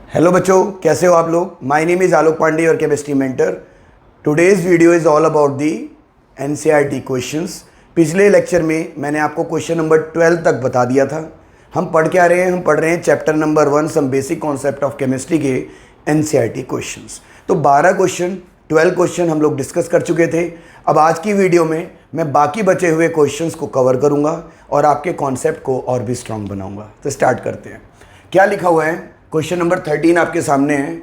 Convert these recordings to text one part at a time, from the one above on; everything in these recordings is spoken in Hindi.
हेलो बच्चों, कैसे हो आप लोग। माय नेम इज़ आलोक पांडे और chemistry mentor. Today's video is all about the NCERT questions. पिछले लेक्चर में मैंने आपको क्वेश्चन नंबर 12 तक बता दिया था। हम पढ़ क्या रहे हैं, हम पढ़ रहे हैं chapter number 1 some basic concept of chemistry के एनसीईआरटी क्वेश्चंस। तो 12 क्वेश्चन 12 क्वेश्चन हम लोग डिस्कस कर चुके थे। अब आज की वीडियो में मैं बाकी बचे हुए क्वेश्चंस को कवर करूंगा और आपके कॉन्सेप्ट को और भी स्ट्रांग बनाऊंगा। तो स्टार्ट करते हैं। क्या लिखा हुआ है, क्वेश्चन नंबर 13 आपके सामने है।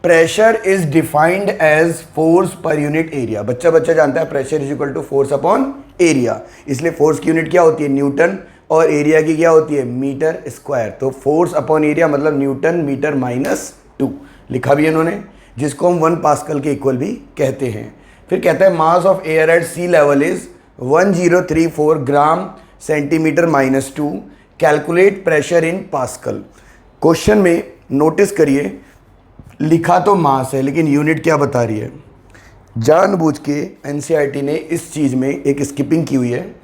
Pressure is defined as force per unit area. बच्चा जानता है pressure is equal to force upon area, इसलिए फोर्स की यूनिट क्या होती है, न्यूटन, और एरिया की क्या होती है, मीटर स्क्वायर। तो फोर्स अपॉन एरिया मतलब न्यूटन मीटर -2 लिखा भी है इन्होंने, जिसको हम 1 पास्कल के इक्वल भी कहते हैं। फिर कहता है mass of air at sea level is 1034 gram centimetre -2। Calculate pressure in pascal. Question में नोटिस करिए, लिखा तो मास है लेकिन यूनिट क्या बता रही है। जानबूझ के एनसीईआरटी ने इस चीज़ में एक स्किपिंग की हुई है।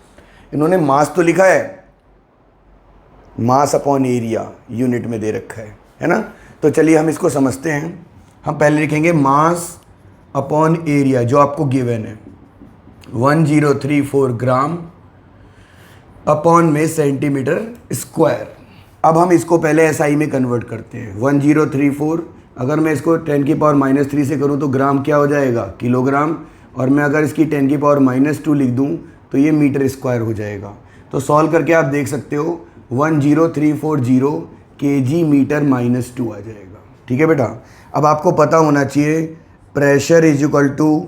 इन्होंने मास तो लिखा है, मास अपॉन एरिया यूनिट में दे रखा है ना। तो चलिए हम इसको समझते हैं। हम पहले लिखेंगे मास अपॉन एरिया जो आपको गिवन है 1034 ग्राम अपॉन में सेंटीमीटर स्क्वायर। अब हम इसको पहले एसआई में कन्वर्ट करते हैं। 1034 अगर मैं इसको 10 की पावर -3 से करूं तो ग्राम क्या हो जाएगा, किलोग्राम, और मैं अगर इसकी 10 की पावर -2 लिख दूं तो ये मीटर स्क्वायर हो जाएगा। तो सॉल्व करके आप देख सकते हो 10340 kg मीटर -2 आ जाएगा। ठीक है बेटा। अब आपको पता होना चाहिए pressure is equal to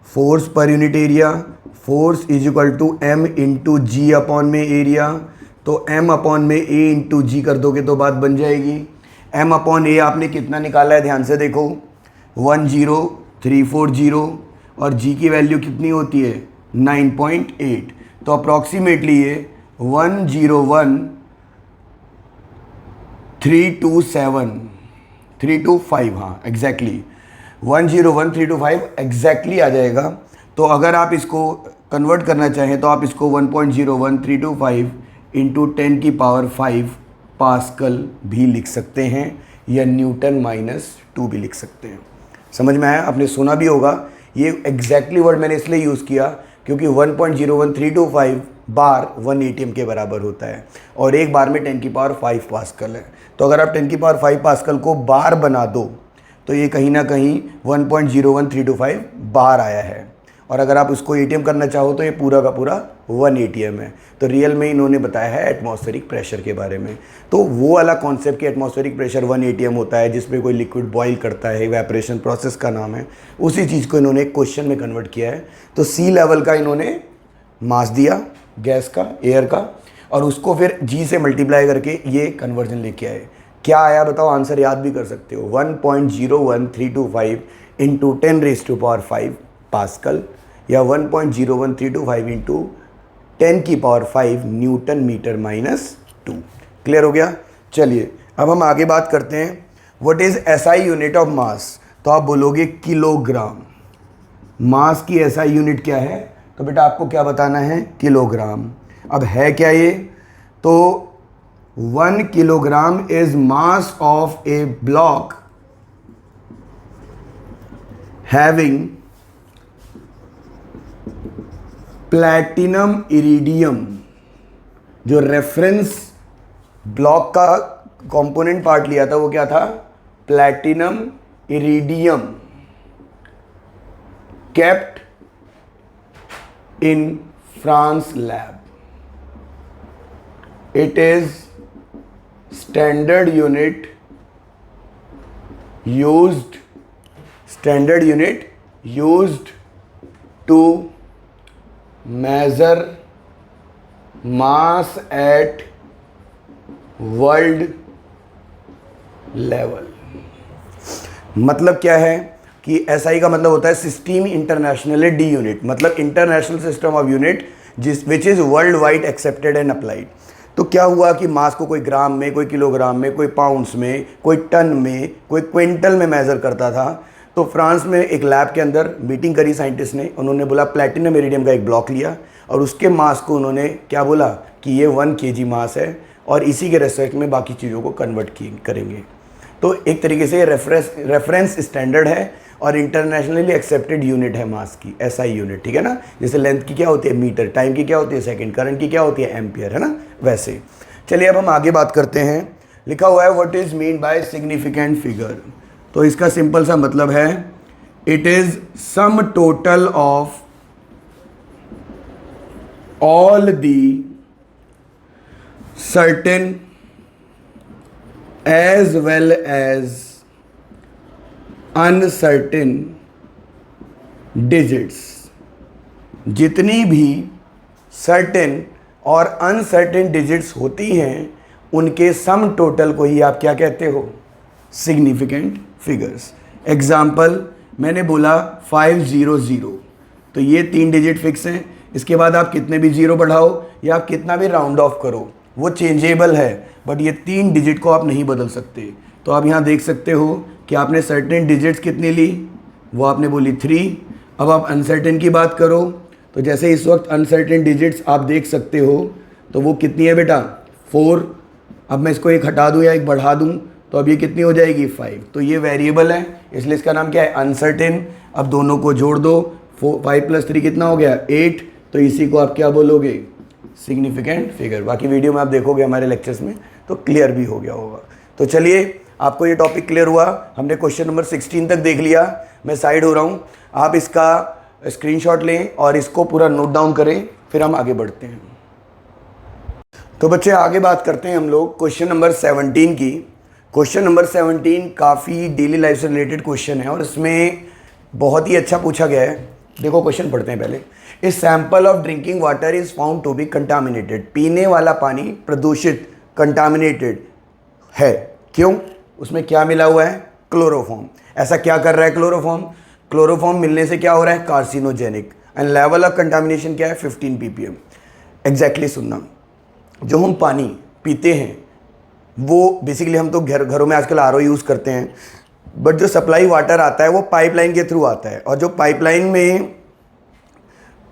force per unit area, force is equal to m into g upon में एरिया। तो m अपॉन में a इंटू जी कर दोगे तो बात बन जाएगी। m अपॉन a आपने कितना निकाला है, ध्यान से देखो 10340, और g की वैल्यू कितनी होती है 9.8। तो अप्रॉक्सीमेटली ये 101,327,325, हाँ एग्जैक्टली 101,325 एग्जैक्टली आ जाएगा। तो अगर आप इसको कन्वर्ट करना चाहें तो आप इसको 1.01325 इंटू 10 की पावर 5 पास्कल भी लिख सकते हैं, या न्यूटन -2 भी लिख सकते हैं। समझ में आया, आपने सुना भी होगा। ये एग्जैक्टली वर्ड मैंने इसलिए यूज़ किया क्योंकि 1.01325 बार 1 ATM के बराबर होता है, और एक बार में 10 की पावर 5 पास्कल है। तो अगर आप 10 की पावर 5 पास्कल को बार बना दो तो ये कहीं ना कहीं 1.01325 बार आया है, और अगर आप उसको ATM करना चाहो तो ये पूरा का पूरा 1 ATM है। तो रियल में इन्होंने बताया है एटमॉस्फेरिक प्रेशर के बारे में। तो वो वाला कॉन्सेप्ट कि एटमॉस्फेरिक प्रेशर 1 ATM होता है, जिसमें कोई लिक्विड बॉयल करता है, इवेपोरेशन प्रोसेस का नाम है, उसी चीज़ को इन्होंने एक क्वेश्चन में कन्वर्ट किया है। तो सी लेवल का इन्होंने मास दिया, गैस का, एयर का, और उसको फिर जी से मल्टीप्लाई करके ये कन्वर्जन लेके आए। क्या आया बताओ, आंसर याद भी कर सकते हो, 1.01325 इंटू 10⁵ पास्कल, या 1.01325 इंटू 10 की पावर 5 न्यूटन मीटर -2। क्लियर हो गया। चलिए अब हम आगे बात करते हैं। What is SI unit of mass. तो आप बोलोगे किलोग्राम। मास की एसआई यूनिट क्या है, तो बेटा आपको क्या बताना है, किलोग्राम। अब है क्या ये, तो 1 kilogram is mass of a block having platinum iridium. जो रेफरेंस ब्लॉक का कंपोनेंट पार्ट लिया था वो क्या था, platinum iridium, kept in France lab. It is standard unit used to measure mass at world level। मतलब क्या है कि SI का मतलब होता है सिस्टम इंटरनेशनल डी यूनिट, मतलब international system of unit which is world wide accepted and applied. तो क्या हुआ कि मास को कोई ग्राम में, कोई किलोग्राम में, कोई पाउंड्स में, कोई टन में, कोई क्विंटल में मेज़र करता था। तो फ्रांस में एक लैब के अंदर मीटिंग करी साइंटिस्ट ने, उन्होंने बोला प्लैटिनम इरिडियम का एक ब्लॉक लिया और उसके मास को उन्होंने क्या बोला कि ये 1 kg मास है, और इसी के रेस्पेक्ट में बाकी चीज़ों को कन्वर्ट करेंगे। तो एक तरीके से रेफरेंस स्टैंडर्ड है और इंटरनेशनली एक्सेप्टेड यूनिट है मास की, एसआई यूनिट, ठीक है ना। जैसे लेंथ की क्या होती है मीटर, टाइम की क्या होती है सेकंड, करंट की क्या होती है एम्पियर, है ना, वैसे। चलिए अब हम आगे बात करते हैं। लिखा हुआ है what is mean by significant figure. तो इसका सिंपल सा मतलब है it is sum total of all the certain as well as uncertain digits। जितनी भी सर्टेन और अनसर्टेन डिजिट्स होती हैं उनके सम टोटल को ही आप क्या कहते हो, सिग्निफिकेंट फिगर्स। एग्जाम्पल मैंने बोला 500, तो ये 3 डिजिट फिक्स हैं, इसके बाद आप कितने भी जीरो बढ़ाओ या आप कितना भी राउंड ऑफ करो वो चेंजेबल है, बट ये 3 डिजिट को आप नहीं बदल सकते। तो आप यहाँ देख सकते हो कि आपने सर्टेन डिजिट्स कितनी ली, वो आपने बोली 3। अब आप अनसर्टेन की बात करो तो जैसे इस वक्त अनसर्टेन डिजिट्स आप देख सकते हो तो वो कितनी है बेटा, 4। अब मैं इसको एक हटा दूँ या एक बढ़ा दूँ तो अब ये कितनी हो जाएगी, 5। तो ये वेरिएबल है इसलिए इसका नाम क्या है, अनसर्टेन। अब दोनों को जोड़ दो, 5 + 3 कितना हो गया, 8। तो इसी को आप क्या बोलोगे, सिग्निफिकेंट फिगर। बाकी वीडियो में आप देखोगे हमारे लेक्चर्स में तो क्लियर भी हो गया होगा। तो चलिए आपको ये टॉपिक क्लियर हुआ, हमने क्वेश्चन नंबर 16 तक देख लिया। मैं साइड हो रहा हूँ, आप इसका स्क्रीनशॉट लें और इसको पूरा नोट डाउन करें, फिर हम आगे बढ़ते हैं। तो बच्चे आगे बात करते हैं हम लोग क्वेश्चन नंबर 17 की। क्वेश्चन नंबर 17 काफ़ी डेली लाइफ से रिलेटेड क्वेश्चन है और इसमें बहुत ही अच्छा पूछा गया है। देखो क्वेश्चन पढ़ते हैं पहले। A sample of drinking water is found to be contaminated. पीने वाला पानी प्रदूषित, कंटामिनेटेड है। क्यों? उसमें क्या मिला हुआ है, क्लोरोफॉर्म। ऐसा क्या कर रहा है क्लोरोफॉर्म? क्लोरोफॉर्म मिलने से क्या हो रहा है, carcinogenic. And level of contamination क्या है, 15 ppm। एग्जैक्टली सुनना, जो हम पानी पीते हैं वो बेसिकली हम तो घरों में आजकल आरओ यूज़ करते हैं, बट जो सप्लाई वाटर आता है वो पाइपलाइन के थ्रू आता है। और जो पाइपलाइन में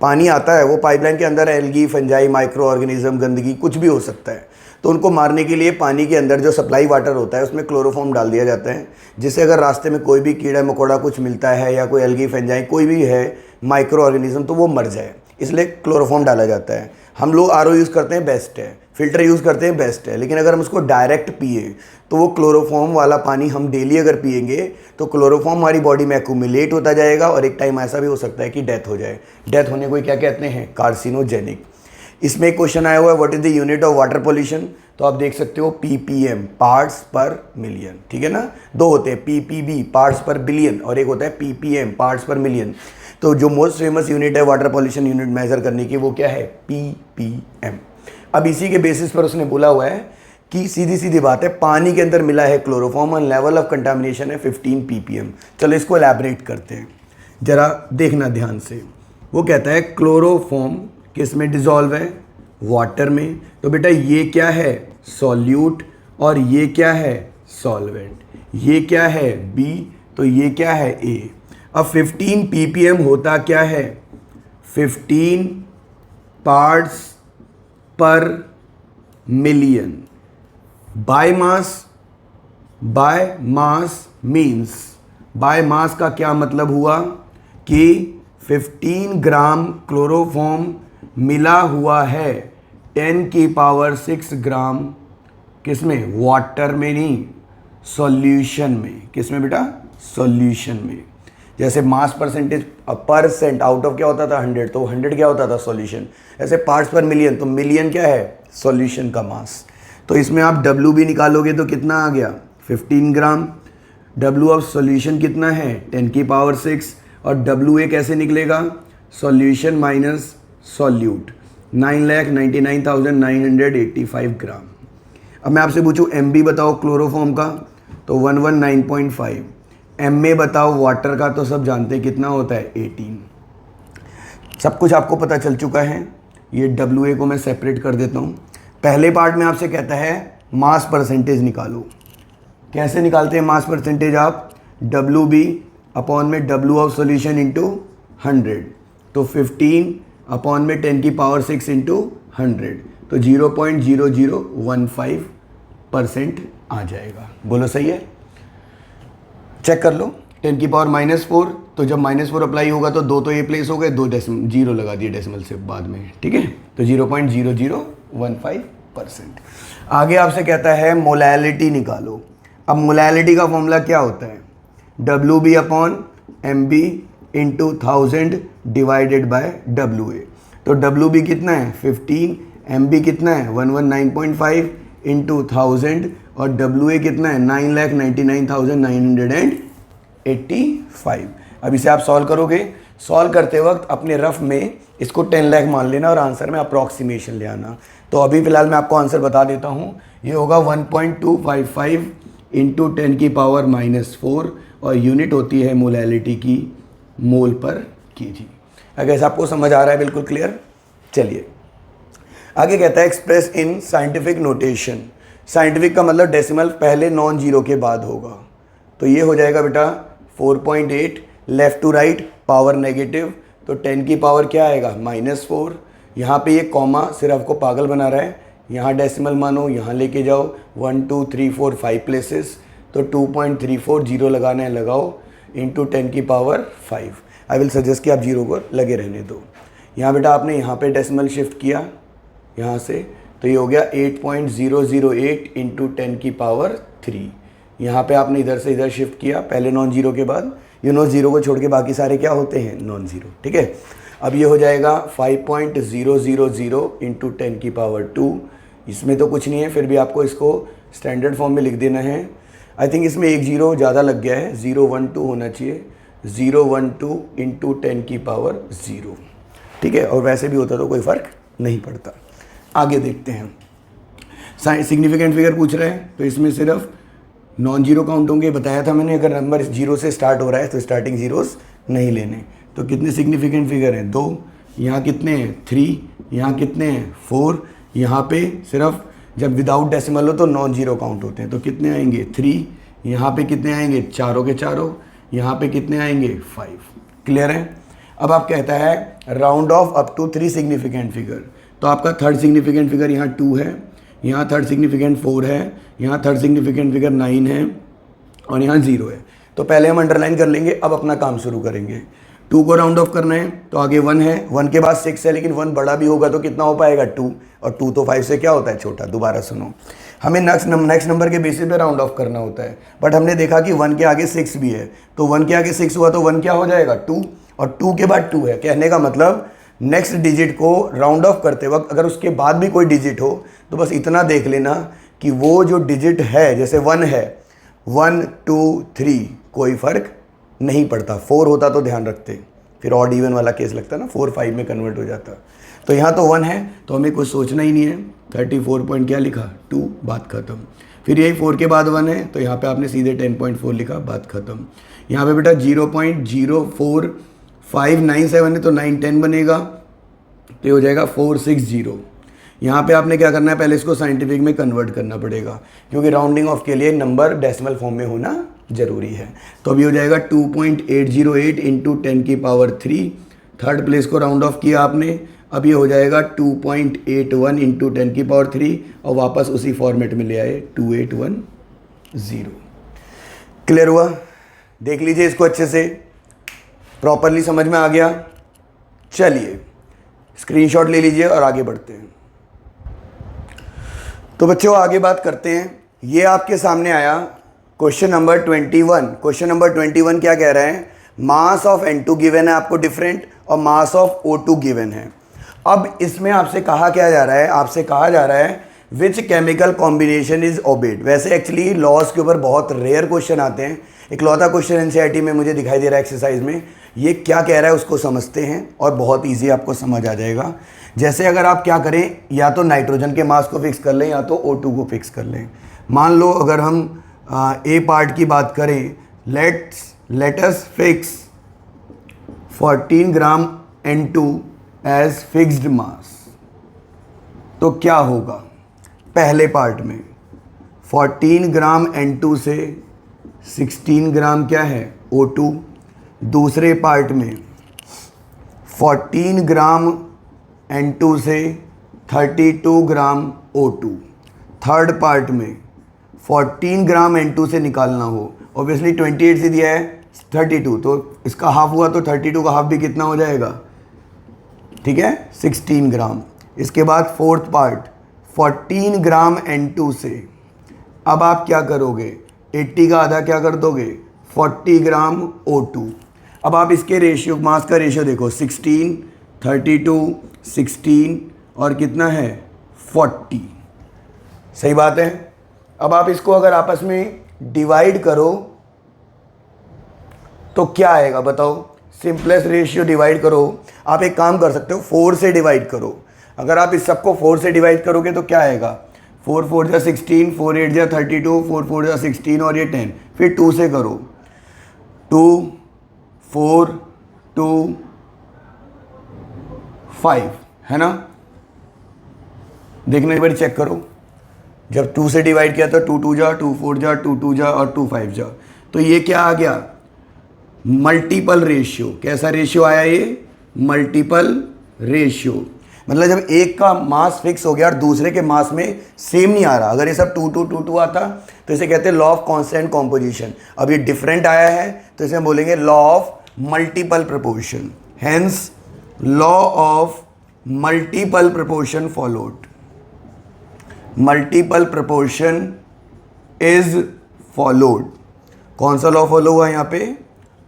पानी आता है वो पाइपलाइन के अंदर एल्गी, फंजाई, माइक्रो ऑर्गेनिज्म, गंदगी कुछ भी हो सकता है। तो उनको मारने के लिए पानी के अंदर जो सप्लाई वाटर होता है उसमें क्लोरोफॉर्म डाल दिया जाता है, जिससे अगर रास्ते में कोई भी कीड़ा मकोड़ा कुछ मिलता है या कोई एल्गी, फंजाई कोई भी है माइक्रो ऑर्गेनिज्म तो वो मर जाए, इसलिए क्लोरोफॉर्म डाला जाता है। हम लोग आरओ यूज़ करते हैं, बेस्ट है। फिल्टर यूज़ करते हैं, बेस्ट है। लेकिन अगर हम उसको डायरेक्ट पिए तो वो क्लोरोफॉर्म वाला पानी हम डेली अगर पिएंगे तो क्लोरोफॉर्म हमारी बॉडी में एक्यूमुलेट होता जाएगा और एक टाइम ऐसा भी हो सकता है कि डेथ हो जाए। डेथ होने को क्या कहते हैं, कार्सिनोजेनिक। इसमें एक क्वेश्चन आया हुआ है what is the unit of water pollution. तो आप देख सकते हो ppm, पार्ट्स पर मिलियन, ठीक है ना। 2 होते हैं, ppb पार्ट्स पर बिलियन और एक होता है ppm पार्ट्स पर मिलियन। तो जो मोस्ट फेमस यूनिट है वाटर पॉल्यूशन यूनिट मेजर करने की वो क्या है, ppm। अब इसी के बेसिस पर उसने बोला हुआ है कि सीधी सीधी बात है, पानी के अंदर मिला है क्लोरोफॉर्म और लेवल ऑफ कंटामिनेशन है 15 ppm। चलो इसको एलैबोरेट करते हैं, जरा देखना ध्यान से। वो कहता है क्लोरोफॉर्म किस में डिजॉल्व है, वाटर में। तो बेटा ये क्या है, सॉल्यूट, और ये क्या है, सॉल्वेंट। ये क्या है, B, तो ये क्या है, A। अब 15 ppm होता क्या है, 15 पार्ट्स पर million. By mass means, by mass का क्या मतलब हुआ कि 15 ग्राम क्लोरोफॉर्म मिला हुआ है 10⁶ ग्राम किसमें, वाटर में नहीं, सॉल्यूशन में। किसमें बेटा, सॉल्यूशन में। जैसे mass percentage percent out of क्या होता था 100, तो 100 क्या होता था, सॉल्यूशन। ऐसे पार्ट्स पर मिलियन, तो मिलियन क्या है, सॉल्यूशन का मास। तो इसमें आप W भी निकालोगे तो कितना आ गया, 15 ग्राम। W ऑफ सॉल्यूशन कितना है, 10⁶, और WA कैसे निकलेगा, सॉल्यूशन माइनस सॉल्यूट, 9,99,985 ग्राम। अब मैं आपसे पूछूं MB बताओ क्लोरोफॉर्म का, तो 119.5। MA बताओ वाटर का, तो सब जानते हैं कितना होता है, 18। सब कुछ आपको पता चल चुका है। ये WA को मैं सेपरेट कर देता हूँ। पहले पार्ट में आपसे कहता है मास परसेंटेज निकालो। कैसे निकालते हैं मास परसेंटेज आप, WB अपॉन में W ऑफ सॉल्यूशन इंटू 100, तो 15 अपॉन में 10⁶ इंटू 100, तो 0.0015% आ जाएगा। बोलो सही है। चेक कर लो, 10 की पावर -4, तो जब -4 अप्लाई होगा तो 2 तो ये प्लेस हो गए, 2 डेसिमल 0 लगा दिए डेसिमल से बाद में, ठीक है। तो 0.0015%। आगे आपसे कहता है मोलैलिटी निकालो। अब मोलैलिटी का फॉर्मूला क्या होता है, WB/MB into 1000 divided bye WA। तो WB कितना है 15, MB कितना है 119.5 इंटू 1000 और WA कितना है 9,99,985। अब इसे आप सॉल्व करोगे, सॉल्व करते वक्त अपने रफ में इसको 10 लाख मान लेना और आंसर में अप्रॉक्सीमेशन ले आना। तो अभी फ़िलहाल मैं आपको आंसर बता देता हूँ, ये होगा 1.255 इंटू 10 की पावर -4 और यूनिट होती है मोलैलिटी की, मोल पर केजी। अगर आपको समझ आ रहा है बिल्कुल क्लियर। चलिए आगे कहता है express in scientific notation. Scientific का मतलब डेसिमल पहले नॉन जीरो के बाद होगा। तो ये हो जाएगा बेटा 4.8, left to right power negative, तो 10 की पावर क्या आएगा -4। यहाँ पे ये कॉमा सिर्फ आपको पागल बना रहा है, यहाँ डेसिमल मानो, यहाँ लेके जाओ 1 2 3 4 5 प्लेसेस, तो 2.34 जीरो लगाना है लगाओ, इंटू 10 की पावर 5। आई विल सजेस्ट कि आप जीरो को लगे रहने दो। यहाँ बेटा आपने यहाँ पे डेसिमल शिफ्ट किया यहाँ से, तो ये हो गया 8.008 इंटू 10 की पावर 3। यहाँ पे आपने इधर से इधर शिफ्ट किया पहले नॉन जीरो के बाद, जीरो को छोड़ के बाकी सारे क्या होते हैं नॉन जीरो, ठीक है। अब ये हो जाएगा 5.000 इंटू 10 की पावर 2। इसमें तो कुछ नहीं है, फिर भी आपको इसको स्टैंडर्ड फॉर्म में लिख देना है। आई थिंक इसमें एक जीरो ज़्यादा लग गया है, 012 होना चाहिए, 012 इंटू 10 की पावर 0, ठीक है। और वैसे भी होता तो कोई फ़र्क नहीं पड़ता। आगे देखते हैं, सिग्निफिकेंट फिगर पूछ रहे हैं, तो इसमें सिर्फ नॉन जीरो काउंट होंगे। बताया था मैंने, अगर नंबर जीरो से स्टार्ट हो रहा है तो स्टार्टिंग जीरोस नहीं लेने। तो कितने सिग्निफिकेंट फिगर हैं 2, यहाँ कितने हैं 3, यहाँ कितने हैं 4, यहाँ पे सिर्फ जब विदाउट डेसिमल हो तो नॉन जीरो काउंट होते हैं, तो कितने आएंगे 3, यहाँ पे कितने आएंगे चारों के चारों, यहाँ पे कितने आएंगे 5। क्लियर है। अब आप कहता है round off up to 3 significant figure. तो आपका थर्ड सिग्निफिकेंट फिगर यहाँ 2 है, यहाँ थर्ड सिग्निफिकेंट 4 है, यहाँ थर्ड सिग्निफिकेंट फिगर 9 है और यहाँ 0 है। तो पहले हम अंडरलाइन कर लेंगे, अब अपना काम शुरू करेंगे। 2 को राउंड ऑफ करना है तो आगे 1 है, 1 के बाद 6 है, लेकिन 1 बड़ा भी होगा तो कितना हो पाएगा 2, और 2 तो 5 से क्या होता है छोटा। दोबारा सुनो, हमें नेक्स्ट नंबर के बेसिस पे राउंड ऑफ करना होता है, बट हमने देखा कि 1 के आगे 6 भी है, तो 1 के आगे 6 हुआ तो 1 क्या हो जाएगा 2, और 2 के बाद 2 है। कहने का मतलब नेक्स्ट डिजिट को राउंड ऑफ करते वक्त अगर उसके बाद भी कोई डिजिट हो तो बस इतना देख लेना कि वो जो डिजिट है, जैसे 1 है, 1 2 3 कोई फ़र्क नहीं पड़ता। 4 होता तो ध्यान रखते, फिर ऑड इवन वाला केस लगता ना, 4 5 में कन्वर्ट हो जाता। तो यहाँ तो 1 है तो हमें कुछ सोचना ही नहीं है, 34 पॉइंट क्या लिखा 2, बात ख़त्म। फिर यही 4 के बाद 1 है तो यहाँ पे आपने सीधे 10.4 लिखा, बात ख़त्म। यहाँ पे बेटा 0.04597 है तो 9 10 बनेगा, तो ये हो जाएगा 460। यहाँ पे आपने क्या करना है, पहले इसको साइंटिफिक में कन्वर्ट करना पड़ेगा, क्योंकि राउंडिंग ऑफ के लिए नंबर डेसिमल फॉर्म में होना ज़रूरी है। तो अभी हो जाएगा 2.808 इंटू 10 की पावर 3। थर्ड प्लेस को राउंड ऑफ किया आपने, अब ये हो जाएगा 2.81 इंटू 10 की पावर 3 और वापस उसी फॉर्मेट में ले आए 2810। क्लियर हुआ। देख लीजिए इसको अच्छे से, प्रॉपरली समझ में आ गया। चलिए स्क्रीनशॉट ले लीजिए और आगे बढ़ते हैं। तो बच्चों आगे बात करते हैं। ये आपके सामने आया क्वेश्चन नंबर 21। क्वेश्चन नंबर 21 क्या कह रहा है, मास ऑफ N2 गिवन है आपको डिफरेंट और मास ऑफ O2 गिवन है। अब इसमें आपसे कहा क्या जा रहा है, आपसे कहा जा रहा है which chemical combination is obeyed. वैसे एक्चुअली लॉज के ऊपर बहुत रेयर क्वेश्चन आते हैं, इकलौता क्वेश्चन एनसीईआरटी में मुझे दिखाई दे रहा है एक्सरसाइज में। ये क्या कह रहा है उसको समझते हैं और बहुत ईजी आपको समझ आ जाएगा। जैसे अगर आप क्या करें, या तो नाइट्रोजन के मास को फिक्स कर लें या तो O2 को फिक्स कर लें। मान लो अगर हम ए पार्ट की बात करें, लेट अस फिक्स 14 ग्राम N2 एज फिक्स्ड मास, तो क्या होगा। पहले पार्ट में 14 ग्राम N2 से 16 ग्राम क्या है O2, दूसरे पार्ट में 14 ग्राम N2 से 32 ग्राम O2, थर्ड पार्ट में 14 ग्राम N2 से निकालना हो, ऑब्वियसली 28 से दिया है 32, तो इसका हाफ हुआ तो 32 का हाफ भी कितना हो जाएगा, ठीक है, 16 ग्राम। इसके बाद फोर्थ पार्ट 14 ग्राम N2 से अब आप क्या करोगे, 80 का आधा क्या कर दोगे, 40 ग्राम O2। अब आप इसके रेशियो, मास का रेशियो देखो, 16, 32, 16 और कितना है 40, सही बात है। अब आप इसको अगर आपस में डिवाइड करो तो क्या आएगा बताओ, सिंपलेस्ट रेशियो डिवाइड करो। आप एक काम कर सकते हो, 4 से डिवाइड करो। अगर आप इस सबको 4 से डिवाइड करोगे तो क्या आएगा, 4 4 जा 16, 4 8 जा 32, 4 4 जा 16 और ये 10, फिर 2 से करो, 2 4 2 5, है ना। देखने एक बार चेक करो, जब 2 से डिवाइड किया तो 2 2 जा, 2 4 जा, 2 2 जा और 2 5 जा, तो ये क्या आ गया, मल्टीपल रेशियो। कैसा रेशियो आया ये, मल्टीपल रेशियो। मतलब जब एक का मास फिक्स हो गया और दूसरे के मास में सेम नहीं आ रहा, अगर ये सब 2 2 2 2 आता तो इसे कहते हैं लॉ ऑफ कांस्टेंट कॉम्पोजिशन। अब ये डिफरेंट आया है तो इसे हम बोलेंगे law of multiple proportion, hence law of multiple proportion followed. Multiple proportion is followed. कौन सा लॉ फॉलो हुआ यहाँ पे,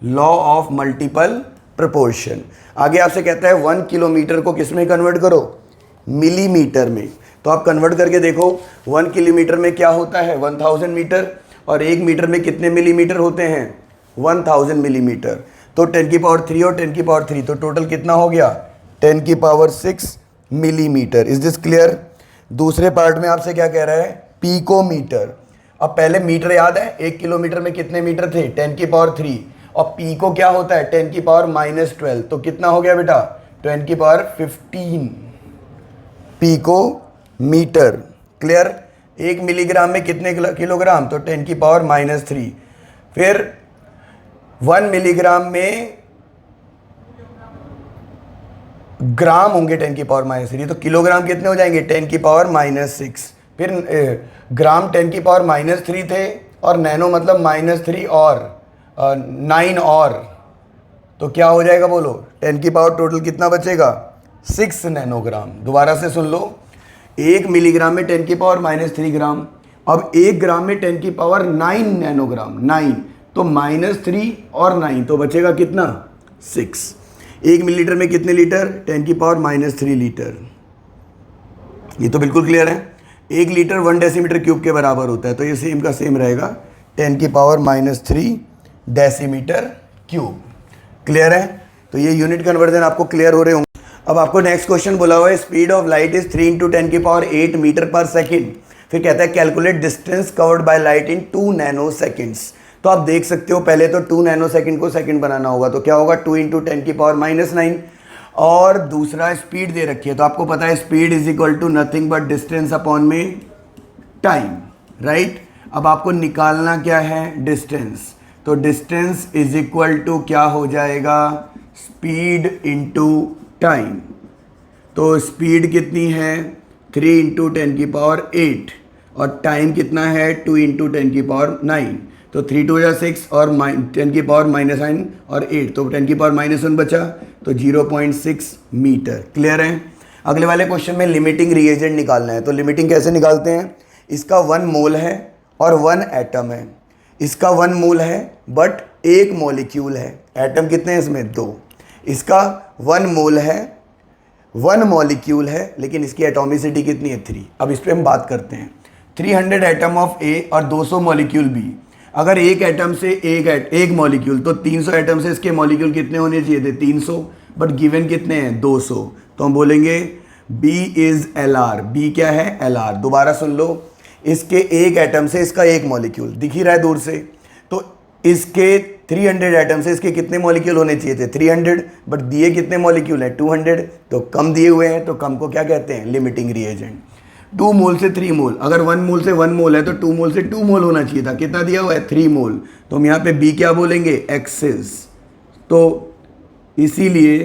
लॉ ऑफ मल्टीपल प्रोपोर्शन। आगे आपसे कहता है 1 किलोमीटर को किस में कन्वर्ट करो, मिलीमीटर में। तो आप कन्वर्ट करके देखो, 1 किलोमीटर में क्या होता है 1000 मीटर, और 1 मीटर में कितने मिलीमीटर होते हैं 1000 मिलीमीटर। तो 10 की पावर 3 और 10 की पावर 3, तो टोटल कितना हो गया 10 की power 6 millimetre. Is this clear. दूसरे पार्ट में आपसे क्या कह रहा है, पीकोमीटर। अब पहले मीटर याद है, 1 किलोमीटर में कितने मीटर थे 10 की पावर 3, और पीको क्या होता है 10 की पावर -12, तो कितना हो गया बेटा 10 की power 15 pico metre. Clear. 1 milligram में कितने किलोग्राम, तो 10 की पावर -3। फिर 1 मिलीग्राम में ग्राम होंगे 10 की पावर -3, तो किलोग्राम कितने हो जाएंगे 10 की पावर -6। फिर ग्राम 10 की पावर -3 थे, और नैनो मतलब -3 और 9 और, तो क्या हो जाएगा बोलो 10 की पावर टोटल कितना बचेगा 6 नैनोग्राम। दोबारा से सुन लो, 1 मिलीग्राम में 10 की पावर -3 ग्राम, अब 1 ग्राम में 10 की पावर 9 नैनोग्राम, 9, तो -3 और 9, तो बचेगा कितना 6। 1 मिलीलीटर में कितने लीटर 10 की पावर -3 लीटर। ये तो बिल्कुल क्लियर है। 1 लीटर 1 डेसीमीटर क्यूब के बराबर होता है, तो ये सेम का सेम रहेगा 10 की पावर -3 डेसीमीटर क्यूब। क्लियर है। तो ये यूनिट कन्वर्जन आपको क्लियर हो रहे होंगे। अब आपको नेक्स्ट क्वेश्चन बोला हुआ है, स्पीड ऑफ लाइट इज 3 × 10 की पावर 8 मीटर पर सेकेंड। फिर कहता है calculate distance covered by light in 2 nano seconds. तो आप देख सकते हो, पहले तो 2 नैनो सेकेंड को सेकेंड बनाना होगा, तो क्या होगा 2 × 10 की पावर -9, और दूसरा स्पीड दे रखी है, तो आपको पता है speed is equal to nothing but distance upon में टाइम, राइट। अब आपको निकालना क्या है डिस्टेंस, तो डिस्टेंस इज इक्वल टू क्या हो जाएगा स्पीड इंटू टाइम। तो स्पीड कितनी है 3 × 10 की पावर 8, और टाइम कितना है 2 × 10 की पावर 9, तो 3 2 या 6 और 10 की पावर -9 और 8, तो 10 की पावर -1 बचा, तो 0.6 मीटर। क्लियर है। अगले वाले क्वेश्चन में लिमिटिंग रिएजेंट निकालना है। तो लिमिटिंग कैसे निकालते हैं, इसका 1 मोल है और 1 एटम है। इसका 1 मोल है बट 1 मॉलिक्यूल है। एटम कितने हैं इसमें 2। इसका 1 मोल है 1 मॉलिक्यूल है, लेकिन इसकी एटॉमिसिटी कितनी है 3। अब इस पर हम बात करते हैं। 300 एटम ऑफ ए और 200 मॉलिक्यूल बी। अगर एक एटम से एक मॉलिक्यूल, तो 300 एटम से इसके मॉलिक्यूल कितने होने चाहिए थे 300, बट गिवन कितने हैं 200, तो हम बोलेंगे B इज LR। B क्या है LR। दोबारा सुन लो, इसके एक एटम से इसका एक मॉलिक्यूल दिख ही रहा है दूर से, तो इसके 300 एटम से इसके कितने मॉलिक्यूल होने चाहिए थे 300, बट दिए कितने मॉलिक्यूल हैं 200, तो कम दिए हुए हैं, तो कम को क्या कहते हैं लिमिटिंग रिएजेंट। 2 मोल से 3 मोल, अगर 1 मोल से 1 मोल है तो 2 मोल से 2 मोल होना चाहिए था। कितना दिया हुआ है 3 मोल, तो हम यहाँ पे B क्या बोलेंगे एक्सेस। तो इसीलिए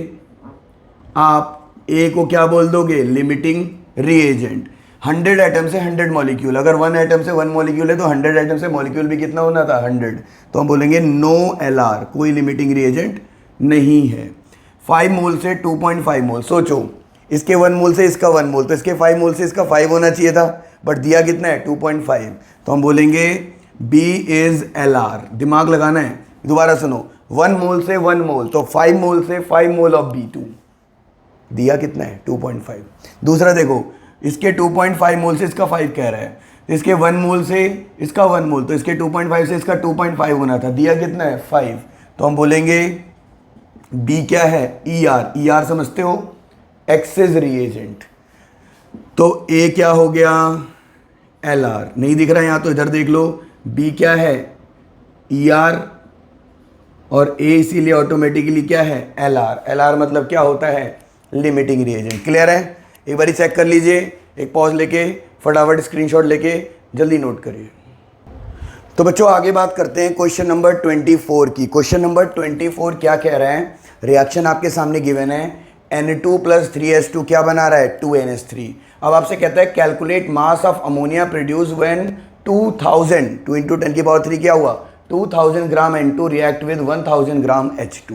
आप A को क्या बोल दोगे लिमिटिंग रिएजेंट। 100 एटम से 100 मॉलिक्यूल, अगर 1 एटम से 1 मॉलिक्यूल है तो 100 एटम से मॉलिक्यूल भी कितना होना था 100, तो हम बोलेंगे नो एलआर, कोई लिमिटिंग रिएजेंट नहीं है। 5 मोल से 2.5 मोल, सोचो इसके 1 मोल से इसका 1 मोल, तो इसके 5 मोल से इसका 5 होना चाहिए था, बट दिया कितना है 2.5, तो हम बोलेंगे B इज एलआर। दिमाग लगाना है, दोबारा सुनो, 1 मोल से 1 मोल, तो 5 मोल से 5 मोल ऑफ B2, दिया कितना है 2.5। दूसरा देखो, इसके 2.5 मोल से इसका 5 कह रहा है, इसके 1 मोल से इसका 1 मोल, तो इसके 2.5 से इसका 2.5 होना था, दिया कितना है 5, तो हम बोलेंगे B क्या है ER, ER समझते हो, एक्सेस रिएजेंट, तो A क्या हो गया LR, नहीं दिख रहा है यहाँ तो इधर देख लो, B क्या है ER और A इसीलिए ऑटोमेटिकली क्या है LR, LR मतलब क्या होता है लिमिटिंग रिएजेंट। क्लियर है, एक बारी चेक कर लीजिए, एक पॉज लेके फटाफट स्क्रीनशॉट लेके जल्दी नोट करिए। तो बच्चों आगे बात करते हैं क्वेश्चन नंबर 24 की। क्वेश्चन नंबर 24 क्या कह रहे हैं, रिएक्शन आपके सामने गिवन है, N2 प्लस 3H2 क्या बना रहा है 2NH3। अब आपसे कहता है calculate mass of ammonia produce when 2000 2 × 10⁻³ क्या हुआ 2000 ग्राम N2 react with 1000 gram H2।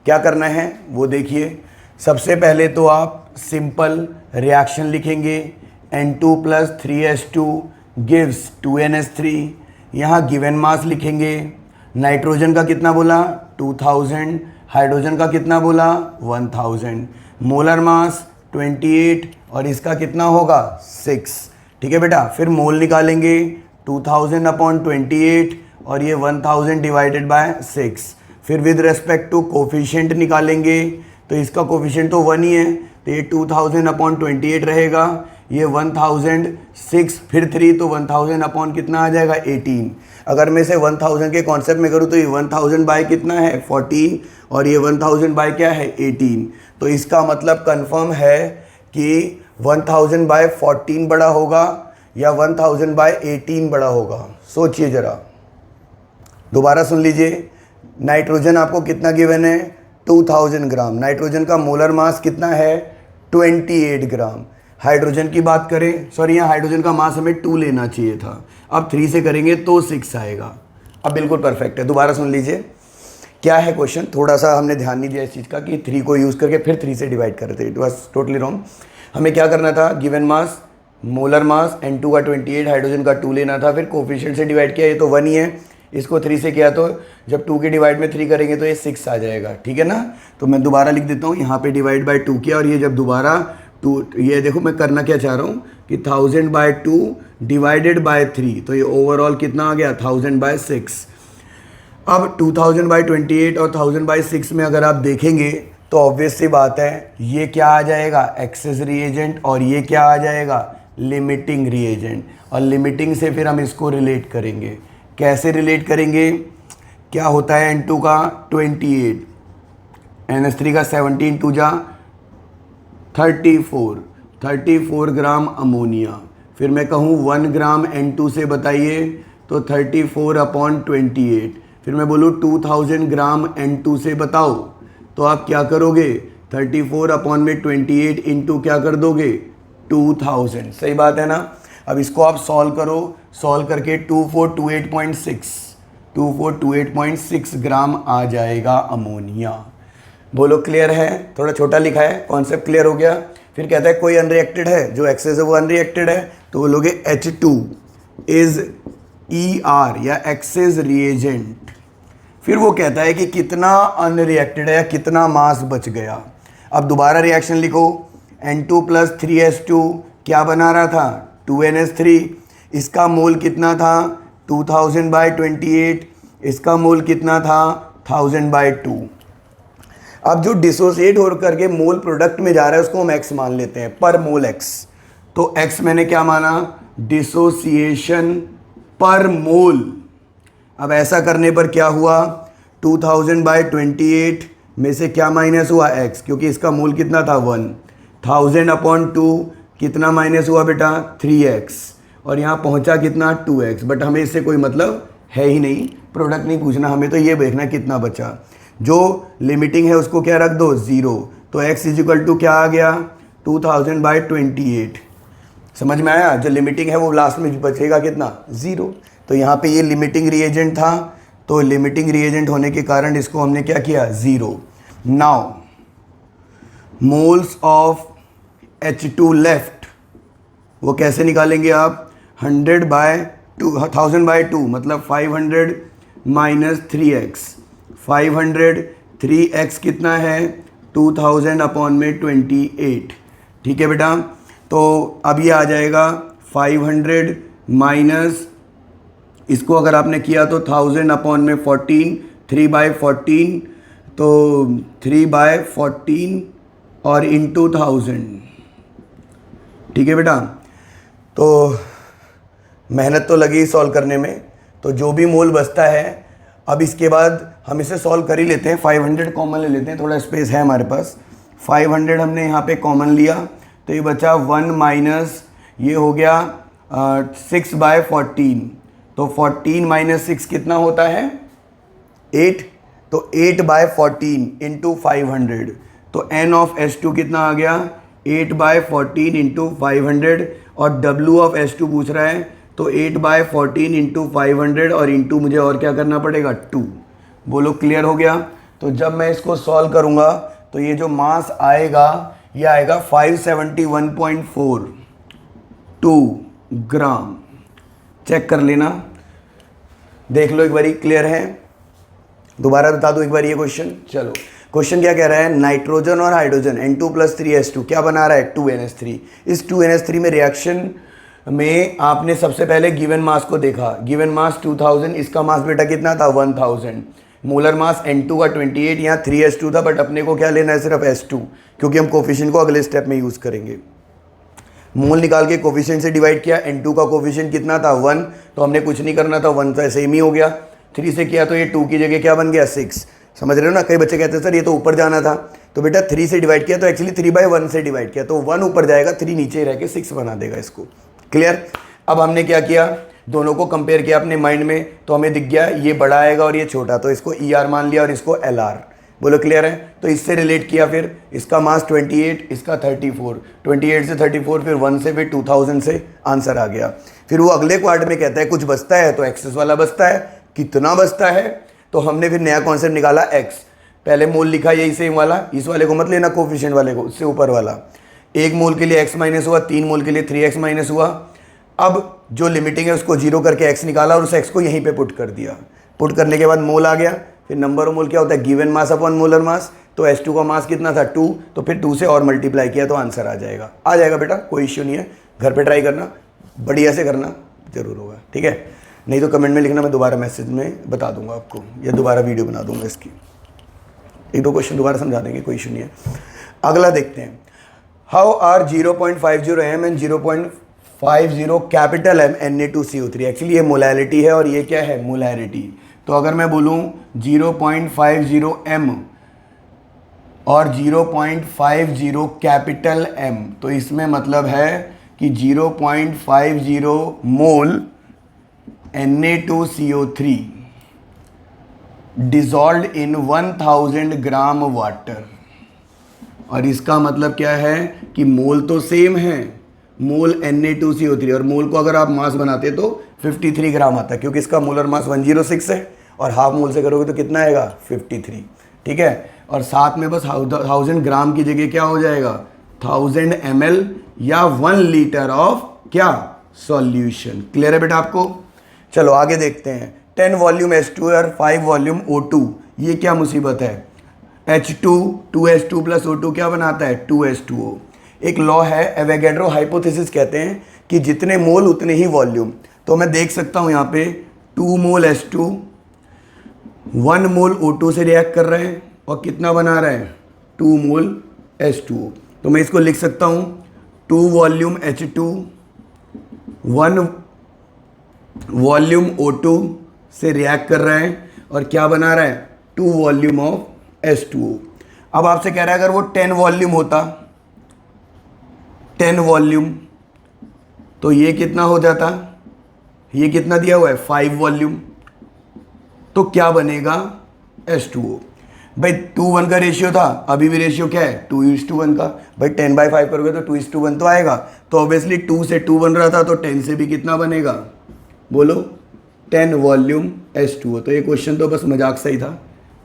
क्या करना है वो देखिए, सबसे पहले तो आप सिंपल रिएक्शन लिखेंगे, N2 plus 3H2 gives 2NH3, यहाँ गिवन मास लिखेंगे, नाइट्रोजन का कितना बोला 2000, हाइड्रोजन का कितना बोला 1000, मोलर मास 28 और इसका कितना होगा 6। ठीक है बेटा, फिर मोल निकालेंगे 2000 अपॉन 28 और ये 1000 डिवाइडेड बाय 6, फिर विद रेस्पेक्ट टू कोफिशिएंट निकालेंगे, तो इसका कोफिशिएंट तो 1 ही है, तो ये 2000 अपॉन 28 रहेगा, ये 1000 6 फिर 3, तो 1000 अपॉन कितना आ जाएगा 18। अगर मैं इसे 1000 के कॉन्सेप्ट में करूँ तो ये 1000 बाय कितना है 14 और ये 1000 बाय क्या है 18, तो इसका मतलब कंफर्म है कि 1000 बाय 14 बड़ा होगा या 1000 बाय 18 बड़ा होगा। सोचिए ज़रा, दोबारा सुन लीजिए, नाइट्रोजन आपको कितना गिवन है 2000 ग्राम, नाइट्रोजन का मोलर मास कितना है 28 ग्राम। हाइड्रोजन की बात करें, सॉरी यहाँ हाइड्रोजन का मास हमें 2 लेना चाहिए था, अब 3 से करेंगे तो 6 आएगा। अब बिल्कुल परफेक्ट है, दोबारा सुन लीजिए क्या है क्वेश्चन, थोड़ा सा हमने ध्यान नहीं दिया इस चीज़ का कि 3 को यूज़ करके फिर 3 से डिवाइड कर रहे थे, इट वॉज टोटली रॉन्ग। हमें क्या करना था, given mass molar mass N2 का 28, हाइड्रोजन का 2 लेना था, फिर कोफिशिएंट से डिवाइड किया, ये तो 1 ही है, इसको 3 से किया तो जब 2 के डिवाइड में 3 करेंगे तो ये 6 आ जाएगा। ठीक है ना, तो मैं दोबारा लिख देता हूँ, यहाँ पे डिवाइड बाय 2 किया और ये जब दोबारा 2, ये देखो मैं करना क्या चाह रहा हूँ कि 1000 बाय 2 डिवाइडेड बाय 3, तो ये ओवरऑल कितना आ गया 1000 बाय 6। अब 2000 बाई 28 और 1000 बाई 6 में अगर आप देखेंगे तो ऑब्वियस सी बात है ये क्या आ जाएगा एक्सेस रिएजेंट और ये क्या आ जाएगा लिमिटिंग रिएजेंट, और लिमिटिंग से फिर हम इसको रिलेट करेंगे। कैसे रिलेट करेंगे, क्या होता है N2 का 28, NH3 का 17 2 जा 34 ग्राम अमोनिया, फिर मैं कहूँ 1 ग्राम N2 से बताइए तो 34 अपॉन 28, फिर मैं बोलूँ 2000 ग्राम N2 से बताओ तो आप क्या करोगे 34 अपॉन में 28 इंटू क्या कर दोगे 2000। सही बात है ना। अब इसको आप सॉल्व करो, सॉल्व करके 2428.6 ग्राम आ जाएगा अमोनिया। बोलो क्लियर है, थोड़ा छोटा लिखा है, कॉन्सेप्ट क्लियर हो गया। फिर कहता है कोई अनरिएक्टेड है, जो एक्सेस है वो अनरिएक्टेड है, तो बोलोगे H2 इज ER या एक्सेस रिएजेंट। फिर वो कहता है कि कितना अनरिएक्टेड है, कितना मास बच गया। अब दोबारा रिएक्शन लिखो, N2 प्लस 3H2 क्या बना रहा था 2NH3, इसका मोल कितना था 2000 बाई 28, इसका मोल कितना था 1000 बाई 2। अब जो डिसोसिएट हो करके मोल प्रोडक्ट में जा रहा है उसको हम x मान लेते हैं, पर मोल x। तो x मैंने क्या माना डिसोसिएशन पर मोल। अब ऐसा करने पर क्या हुआ 2000 बाई 28 में से क्या माइनस हुआ x, क्योंकि इसका मोल कितना था 1, 1000 अपॉन 2 कितना माइनस हुआ बेटा 3x, और यहाँ पहुँचा कितना 2x। बट हमें इससे कोई मतलब है ही नहीं, प्रोडक्ट नहीं पूछना, हमें तो ये देखना कितना बचा। जो लिमिटिंग है उसको क्या रख दो 0, तो x इज इक्वल टू क्या आ गया 2000 बाई 28। समझ में आया? जो लिमिटिंग है वो लास्ट में बचेगा कितना, 0। तो यहाँ पे ये लिमिटिंग रिएजेंट था, तो लिमिटिंग रिएजेंट होने के कारण इसको हमने क्या किया, 0। Now moles of H2 left, वो कैसे निकालेंगे आप, 1000/2 मतलब 500 माइनस 3x, 500 3x कितना है, 2000/28। ठीक है बेटा, तो अब ये आ जाएगा 500 माइनस, इसको अगर आपने किया तो 1000/14, 3/14, तो 3/14 और इंटू 1000। ठीक है बेटा, तो मेहनत तो लगी सॉल्व करने में, तो जो भी मोल बचता है, अब इसके बाद हम इसे सॉल्व कर ही लेते हैं। 500 कॉमन ले लेते हैं, थोड़ा स्पेस है हमारे पास। 500 हमने यहाँ पे कॉमन लिया, तो ये बचा 1 माइनस, ये हो गया 6/14, तो 14 माइनस 6 कितना होता है, 8, तो 8/14 इंटू 500, तो n ऑफ S2 कितना आ गया, 8/14 इंटू 500, और W ऑफ S2 पूछ रहा है, तो 8/14 इंटू 500 और इंटू मुझे और क्या करना पड़ेगा, 2। बोलो क्लियर हो गया? तो जब मैं इसको सॉल्व करूँगा तो ये जो मास आएगा ये आएगा 571.42 ग्राम। चेक कर लेना, देख लो एक बारी, क्लियर है? दोबारा बता दो एक बार ये क्वेश्चन। चलो, क्वेश्चन क्या कह रहा है, नाइट्रोजन और हाइड्रोजन N2+3S2 क्या बना रहा है, 2NH3। इस 2NH3 में रिएक्शन में आपने सबसे पहले गिवन मास को देखा, गिवन मास 2000, इसका मास बेटा कितना था, 1000। मोलर मास N2 का 28, यहाँ 3S2 था, बट अपने को क्या लेना है, सिर्फ S2, क्योंकि हम कोफिशिएंट को अगले स्टेप में यूज़ करेंगे। मोल निकाल के कोफिशिएंट से डिवाइड किया, N2 का कोफिशिएंट कितना था, 1, तो हमने कुछ नहीं करना था, 1 तो सेम ही हो गया। 3 से किया तो ये 2 की जगह क्या बन गया, 6। समझ रहे हो ना? कई बच्चे कहते हैं सर ये तो ऊपर जाना था, तो बेटा 3 से डिवाइड किया तो एक्चुअली 3/1 से डिवाइड किया, तो 1 ऊपर जाएगा, 3 नीचे रह के 6 बना देगा इसको। क्लियर? अब हमने क्या किया, दोनों को कंपेयर किया अपने माइंड में, तो हमें दिख गया ये बड़ा आएगा और ये छोटा, तो इसको ER मान लिया और इसको LR। बोलो क्लियर है? तो इससे रिलेट किया, फिर इसका मास 28, इसका 34, 28 से 34, फिर 1 से, फिर 2000 से, आंसर आ गया। फिर वो अगले क्वार्ट में कहता है कुछ बचता है, तो एक्सेस वाला बचता है, कितना बचता है, तो हमने फिर नया कॉन्सेप्ट निकाला x। पहले मोल लिखा यही सेम वाला, इस वाले को मत लेना कोफिशिएंट वाले को, उससे ऊपर वाला। 1 मोल के लिए x माइनस हुआ, 3 मोल के लिए 3x माइनस हुआ। अब जो लिमिटिंग है उसको 0 करके x निकाला और उस x को यहीं पे पुट कर दिया। पुट करने के बाद मोल आ गया, फिर नंबर ऑफ मोल क्या होता है, given mass upon molar mass. तो S2 का मास कितना था, 2, तो फिर 2 से और मल्टीप्लाई किया तो आंसर आ जाएगा। आ जाएगा बेटा, कोई इश्यू नहीं है, घर पे ट्राई करना, बढ़िया से करना जरूर होगा। ठीक है? नहीं तो कमेंट में लिखना, मैं दोबारा मैसेज में बता दूंगा आपको, या दोबारा वीडियो बना दूंगा इसकी। 1-2 क्वेश्चन दोबारा समझा देंगे, कोई इशू नहीं है। अगला देखते हैं, how are 0.50 m and 0.50 capital M Na2CO3। Actually ये मोलैरिटी है और ये क्या है, मोलैरिटी। तो अगर मैं बोलूँ 0.50 m और 0.50 कैपिटल M, तो इसमें मतलब है कि 0.50 मोल Na2CO3 dissolve in 1000 gram water. और इसका मतलब क्या है कि मोल तो सेम है, मोल Na2CO3, और मोल को अगर आप मास बनाते तो 53 ग्राम आता है, क्योंकि इसका मोलर मास 106 है, और हाफ मोल से करोगे तो कितना आएगा, 53। ठीक है? और साथ में बस 1000 ग्राम की जगह क्या हो जाएगा, 1000 ml या 1 लीटर ऑफ क्या, सॉल्यूशन। क्लियर है बेटा आपको? चलो आगे देखते हैं। 10 वॉल्यूम H2 और 5 वॉल्यूम O2, ये क्या मुसीबत है, H2 2H2 प्लस O2 क्या बनाता है, 2H2O। एक लॉ है, एवोगैड्रो हाइपोथेसिस कहते हैं कि जितने मोल उतने ही वॉल्यूम। तो मैं देख सकता हूँ यहाँ पे 2 मोल H2 1 मोल O2 से रिएक्ट कर रहे हैं, और कितना बना रहे हैं, 2 मोल H2O। तो मैं इसको लिख सकता हूँ 2 वॉल्यूम H2 1 वॉल्यूम O2 से रिएक्ट कर रहे हैं, और क्या बना रहा है, 2 वॉल्यूम ऑफ H2O। अब आपसे कह रहा है अगर वो 10 वॉल्यूम होता, 10 वॉल्यूम, तो ये कितना हो जाता, ये कितना दिया हुआ है, 5 वॉल्यूम, तो क्या बनेगा, H2O। भाई 2:1 का रेशियो था, अभी भी रेशियो क्या है 2:1 का। भाई 10/5 करोगे तो 2:1 तो आएगा। तो ऑब्वियसली 2 से 2 बन रहा था, तो 10 से भी कितना बनेगा, बोलो 10 वॉल्यूम H2O। तो ये क्वेश्चन तो बस मजाक सा ही था,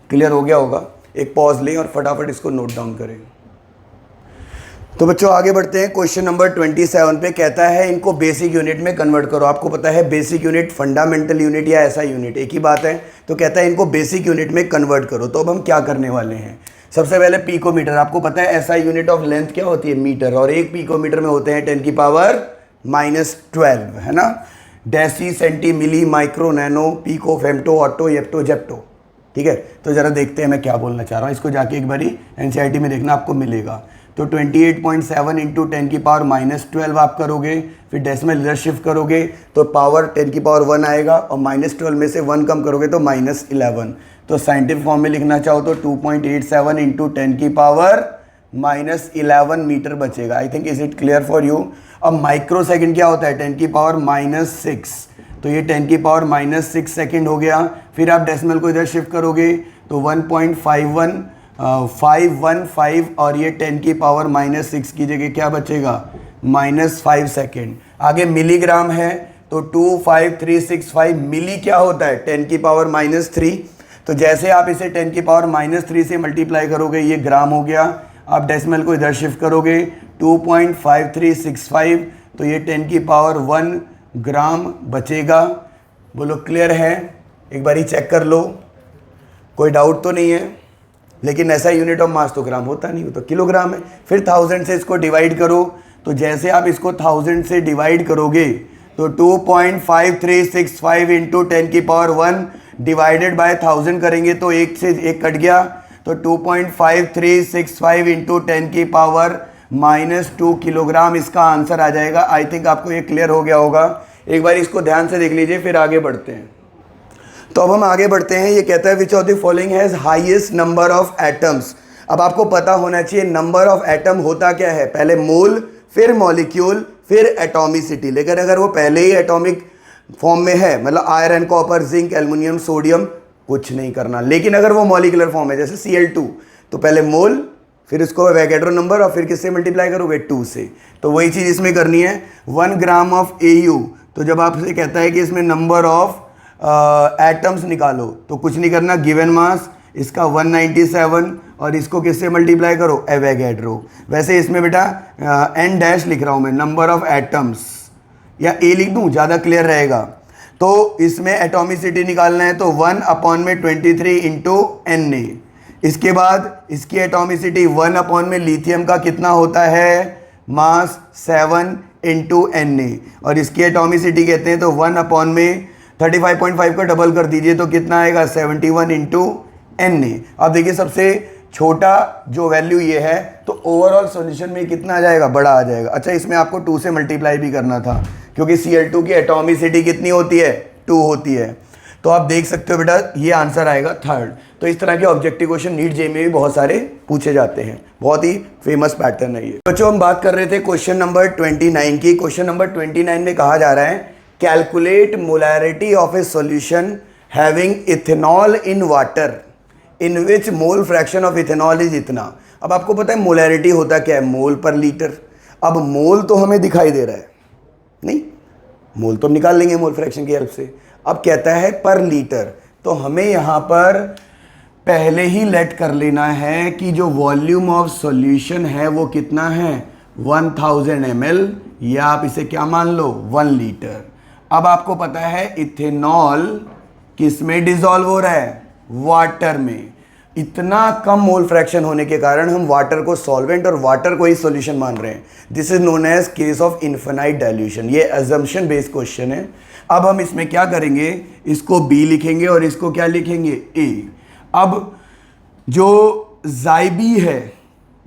क्लियर हो गया होगा। एक पॉज लें और फटाफट इसको नोट डाउन करें। तो बच्चों आगे बढ़ते हैं। क्वेश्चन नंबर 27 पे कहता है इनको बेसिक यूनिट में कन्वर्ट करो। आपको पता है बेसिक यूनिट, फंडामेंटल यूनिट या ऐसा यूनिट एक ही बात है। तो कहता है इनको बेसिक यूनिट में कन्वर्ट करो। तो अब हम क्या करने वाले हैं, सबसे पहले पिकोमीटर। आपको पता है ऐसा यूनिट ऑफ लेंथ क्या होती है, मीटर, और एक पिकोमीटर में होते हैं 10⁻⁻12, है ना। Deci, centi, milli, micro, nano, pico, femto, atto, yocto, zepto. ठीक है, तो ज़रा देखते हैं मैं क्या बोलना चाह रहा हूँ। इसको जाके एक बारी NCERT में देखना, आपको मिलेगा। तो 28.7 इंटू 10⁻⁻12 आप करोगे, फिर डेसिमल इधर शिफ्ट करोगे तो पावर 10⁻1 आएगा, और -12 में से 1 कम करोगे तो -11। तो साइंटिफिक फॉर्म में लिखना चाहो तो 2.87 इंटू 10⁻11 मीटर बचेगा। I think is it clear for you. अब माइक्रो सेकेंड क्या होता है, 10⁻⁻6, तो ये 10⁻⁻6 सेकेंड हो गया। फिर आप डेसिमल को इधर शिफ्ट करोगे तो 1.515 और ये 10⁻⁻6 की जगह क्या बचेगा, -5 सेकेंड। आगे मिलीग्राम है तो 25365 मिली क्या होता है 10⁻⁻3। तो जैसे आप इसे 10⁻⁻3 से मल्टीप्लाई करोगे ये ग्राम हो गया। आप डेसिमल को इधर शिफ्ट करोगे 2.5365, तो ये 10⁻1 ग्राम बचेगा। बोलो क्लियर है, एक बारी चेक कर लो, कोई डाउट तो नहीं है। लेकिन ऐसा यूनिट ऑफ मास तो ग्राम होता नहीं, वो तो किलोग्राम है। फिर 1000 से इसको डिवाइड करो, तो जैसे आप इसको 1000 से डिवाइड करोगे तो 2.5365 इंटू 10⁻1 डिवाइडेड बाय 1000 करेंगे तो एक से एक कट गया, तो 2.5365 इंटू 10⁻2 किलोग्राम इसका आंसर आ जाएगा। आई थिंक आपको ये क्लियर हो गया होगा। एक बार इसको ध्यान से देख लीजिए, फिर आगे बढ़ते हैं। तो अब हम आगे बढ़ते हैं। ये कहता है which of the following has highest number of atoms. अब आपको पता होना चाहिए नंबर ऑफ एटम होता क्या है, पहले मोल, फिर मॉलिक्यूल, फिर एटॉमिसिटी। लेकिन अगर वो पहले ही एटॉमिक फॉर्म में है, मतलब iron, copper, zinc, aluminium, sodium, कुछ नहीं करना। लेकिन अगर वो मॉलिकुलर फॉर्म है जैसे Cl2, तो पहले मोल, फिर उसको एवोगैड्रो नंबर, और फिर किससे मल्टीप्लाई करोगे 2 से। तो वही चीज़ इसमें करनी है। 1 ग्राम ऑफ AU, तो जब आपसे कहता है कि इसमें नंबर ऑफ एटम्स निकालो, तो कुछ नहीं करना, गिवन मास इसका 197, और इसको किससे मल्टीप्लाई करो, एवोगैड्रो। वैसे इसमें बेटा N डैश लिख रहा हूँ मैं, नंबर ऑफ एटम्स, या A लिख दूँ, ज़्यादा क्लियर रहेगा। तो इसमें एटॉमिसिटी निकालना है, तो 1/23 इंटू Na। इसके बाद इसकी एटॉमिसिटी 1 में लिथियम का कितना होता है, मास 7 इंटू Na, और इसकी एटॉमिसिटी कहते हैं तो 1 में 35.5 का डबल कर दीजिए तो कितना आएगा 71 इंटू Na। अब देखिए सबसे छोटा जो वैल्यू ये है, तो ओवरऑल सॉल्यूशन में कितना आ जाएगा, बड़ा आ जाएगा। अच्छा, इसमें आपको 2 से मल्टीप्लाई भी करना था, क्योंकि Cl2 की एटॉमिसिटी कितनी होती है, 2 होती है। तो आप देख सकते हो बेटा ये आंसर आएगा 3rd। तो इस तरह के ऑब्जेक्टिव क्वेश्चन नीट जे में भी बहुत सारे पूछे जाते हैं, बहुत ही फेमस पैटर्न है ये। बच्चों हम बात कर रहे थे क्वेश्चन नंबर 29 की। क्वेश्चन नंबर 29 में कहा जा रहा है calculate molarity of A solution having ethanol in water in which mole fraction of ethanol is इतना। अब आपको पता है मोलैरिटी होता क्या है, मोल पर लीटर। अब मोल तो हमें दिखाई दे रहा है नहीं, मोल तो हम निकाल लेंगे मोल फ्रैक्शन की हेल्प से। अब कहता है पर लीटर, तो हमें यहाँ पर पहले ही लेट कर लेना है कि जो वॉल्यूम ऑफ सॉल्यूशन है वो कितना है 1000 ml, या आप इसे क्या मान लो 1 लीटर। अब आपको पता है इथेनॉल किस में डिसॉल्व हो रहा है, वाटर में। इतना कम मोल फ्रैक्शन होने के कारण हम वाटर को सॉल्वेंट और वाटर को ही सॉल्यूशन मान रहे हैं। This is known as case of infinite dilution. ये अजम्पशन बेस्ड क्वेश्चन है। अब हम इसमें क्या करेंगे, इसको B लिखेंगे और इसको क्या लिखेंगे A। अब जो Xi है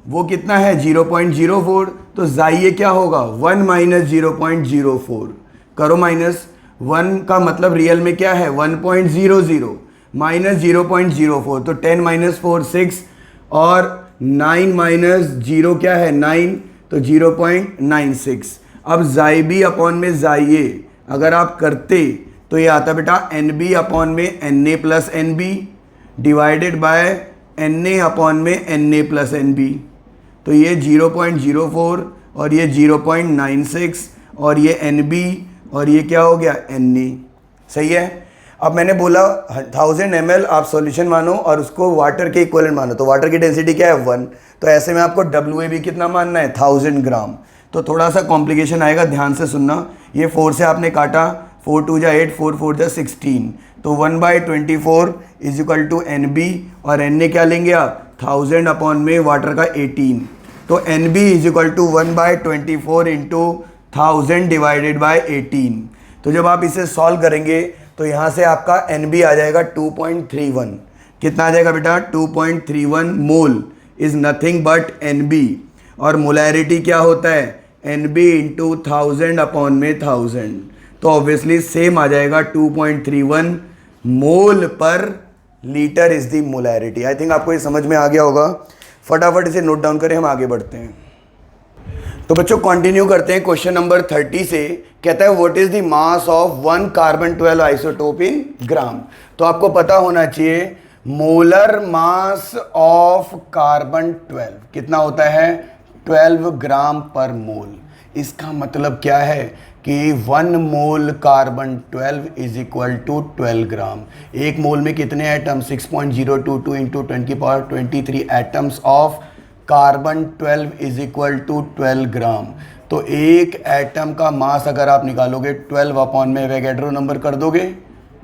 वो कितना है 0.04, तो Xi क्या होगा 1 - 0.04, करो माइनस 1 का मतलब रियल में क्या है 1.00 माइनस 0.04, तो 10 - 4 6, और 9 - 0 क्या है 9, तो 0.96। अब Xi अपॉन में Xi अगर आप करते तो ये आता बेटा NB अपॉन में Na plus NB divided by Na upon में Na प्लस NB, तो ये 0.04 और ये 0.96 और ये NB और ये क्या हो गया Na। सही है। अब मैंने बोला 1000 ml आप सॉल्यूशन मानो और उसको वाटर के इक्वलेंट मानो, तो वाटर की डेंसिटी क्या है 1, तो ऐसे में आपको WAB कितना मानना है 1000 ग्राम। तो थोड़ा सा कॉम्प्लिकेशन आएगा, ध्यान से सुनना। ये 4 से आपने काटा, 4 2 जा 8, 4 4 जा 16, तो 1/24 इज इक्वल टू NB और Na क्या लेंगे आप 1000 अपॉन में वाटर का 18, तो NB is equal to 1/24 into 1000 divided by 18। तो जब आप इसे सॉल्व करेंगे तो यहाँ से आपका NB आ जाएगा 2.31। कितना आ जाएगा बेटा 2.31 mole is nothing but NB, और मोलैरिटी क्या होता है NB इंटू 1000 अपॉन में 1000, तो ऑब्वियसली सेम आ जाएगा 2.31 मोल पर litre is the molarity. I think आपको ये समझ में आ गया होगा। फटाफट इसे नोट डाउन करें, हम आगे बढ़ते हैं। तो बच्चों कंटिन्यू करते हैं क्वेश्चन नंबर 30 से। कहता है what is the mass of 1 carbon 12 isotope in gram. तो आपको पता होना चाहिए मोलर मास ऑफ कार्बन 12 कितना होता है 12 ग्राम पर मोल। इसका मतलब क्या है कि 1 mole carbon 12 is equal to 12 gram. एक मोल में कितने एटम 6.022 इंटू 10 की power 23 atoms of carbon 12 is equal to 12 gram. तो एक एटम का मास अगर आप निकालोगे 12 अपॉन में एवोगैड्रो नंबर कर दोगे,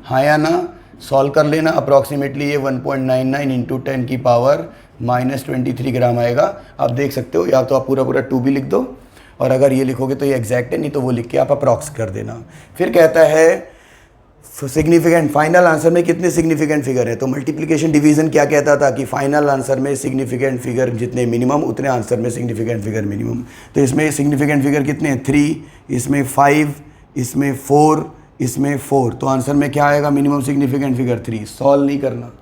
हाँ या ना, सॉल्व कर लेना। अप्रॉक्सीमेटली ये 1.99 इंटू 10 की पावर -23 ग्राम आएगा। आप देख सकते हो, या तो आप पूरा 2 भी लिख दो, और अगर ये लिखोगे तो ये एग्जैक्ट है, नहीं तो वो लिख के आप अप्रॉक्स कर देना। फिर कहता है सिग्निफिकेंट, फाइनल आंसर में कितने सिग्निफिकेंट फिगर है। तो मल्टीप्लिकेशन डिवीजन क्या कहता था कि फाइनल आंसर में सिग्निफिकेंट फिगर जितने मिनिमम उतने आंसर में सिग्निफिकेंट फिगर मिनिमम। तो इसमें सिग्निफिकेंट फिगर कितने हैं 3, इसमें 5, इसमें 4, इसमें 4, तो आंसर में क्या आएगा मिनिमम सिग्निफिकेंट फिगर 3। सॉल्व नहीं करना।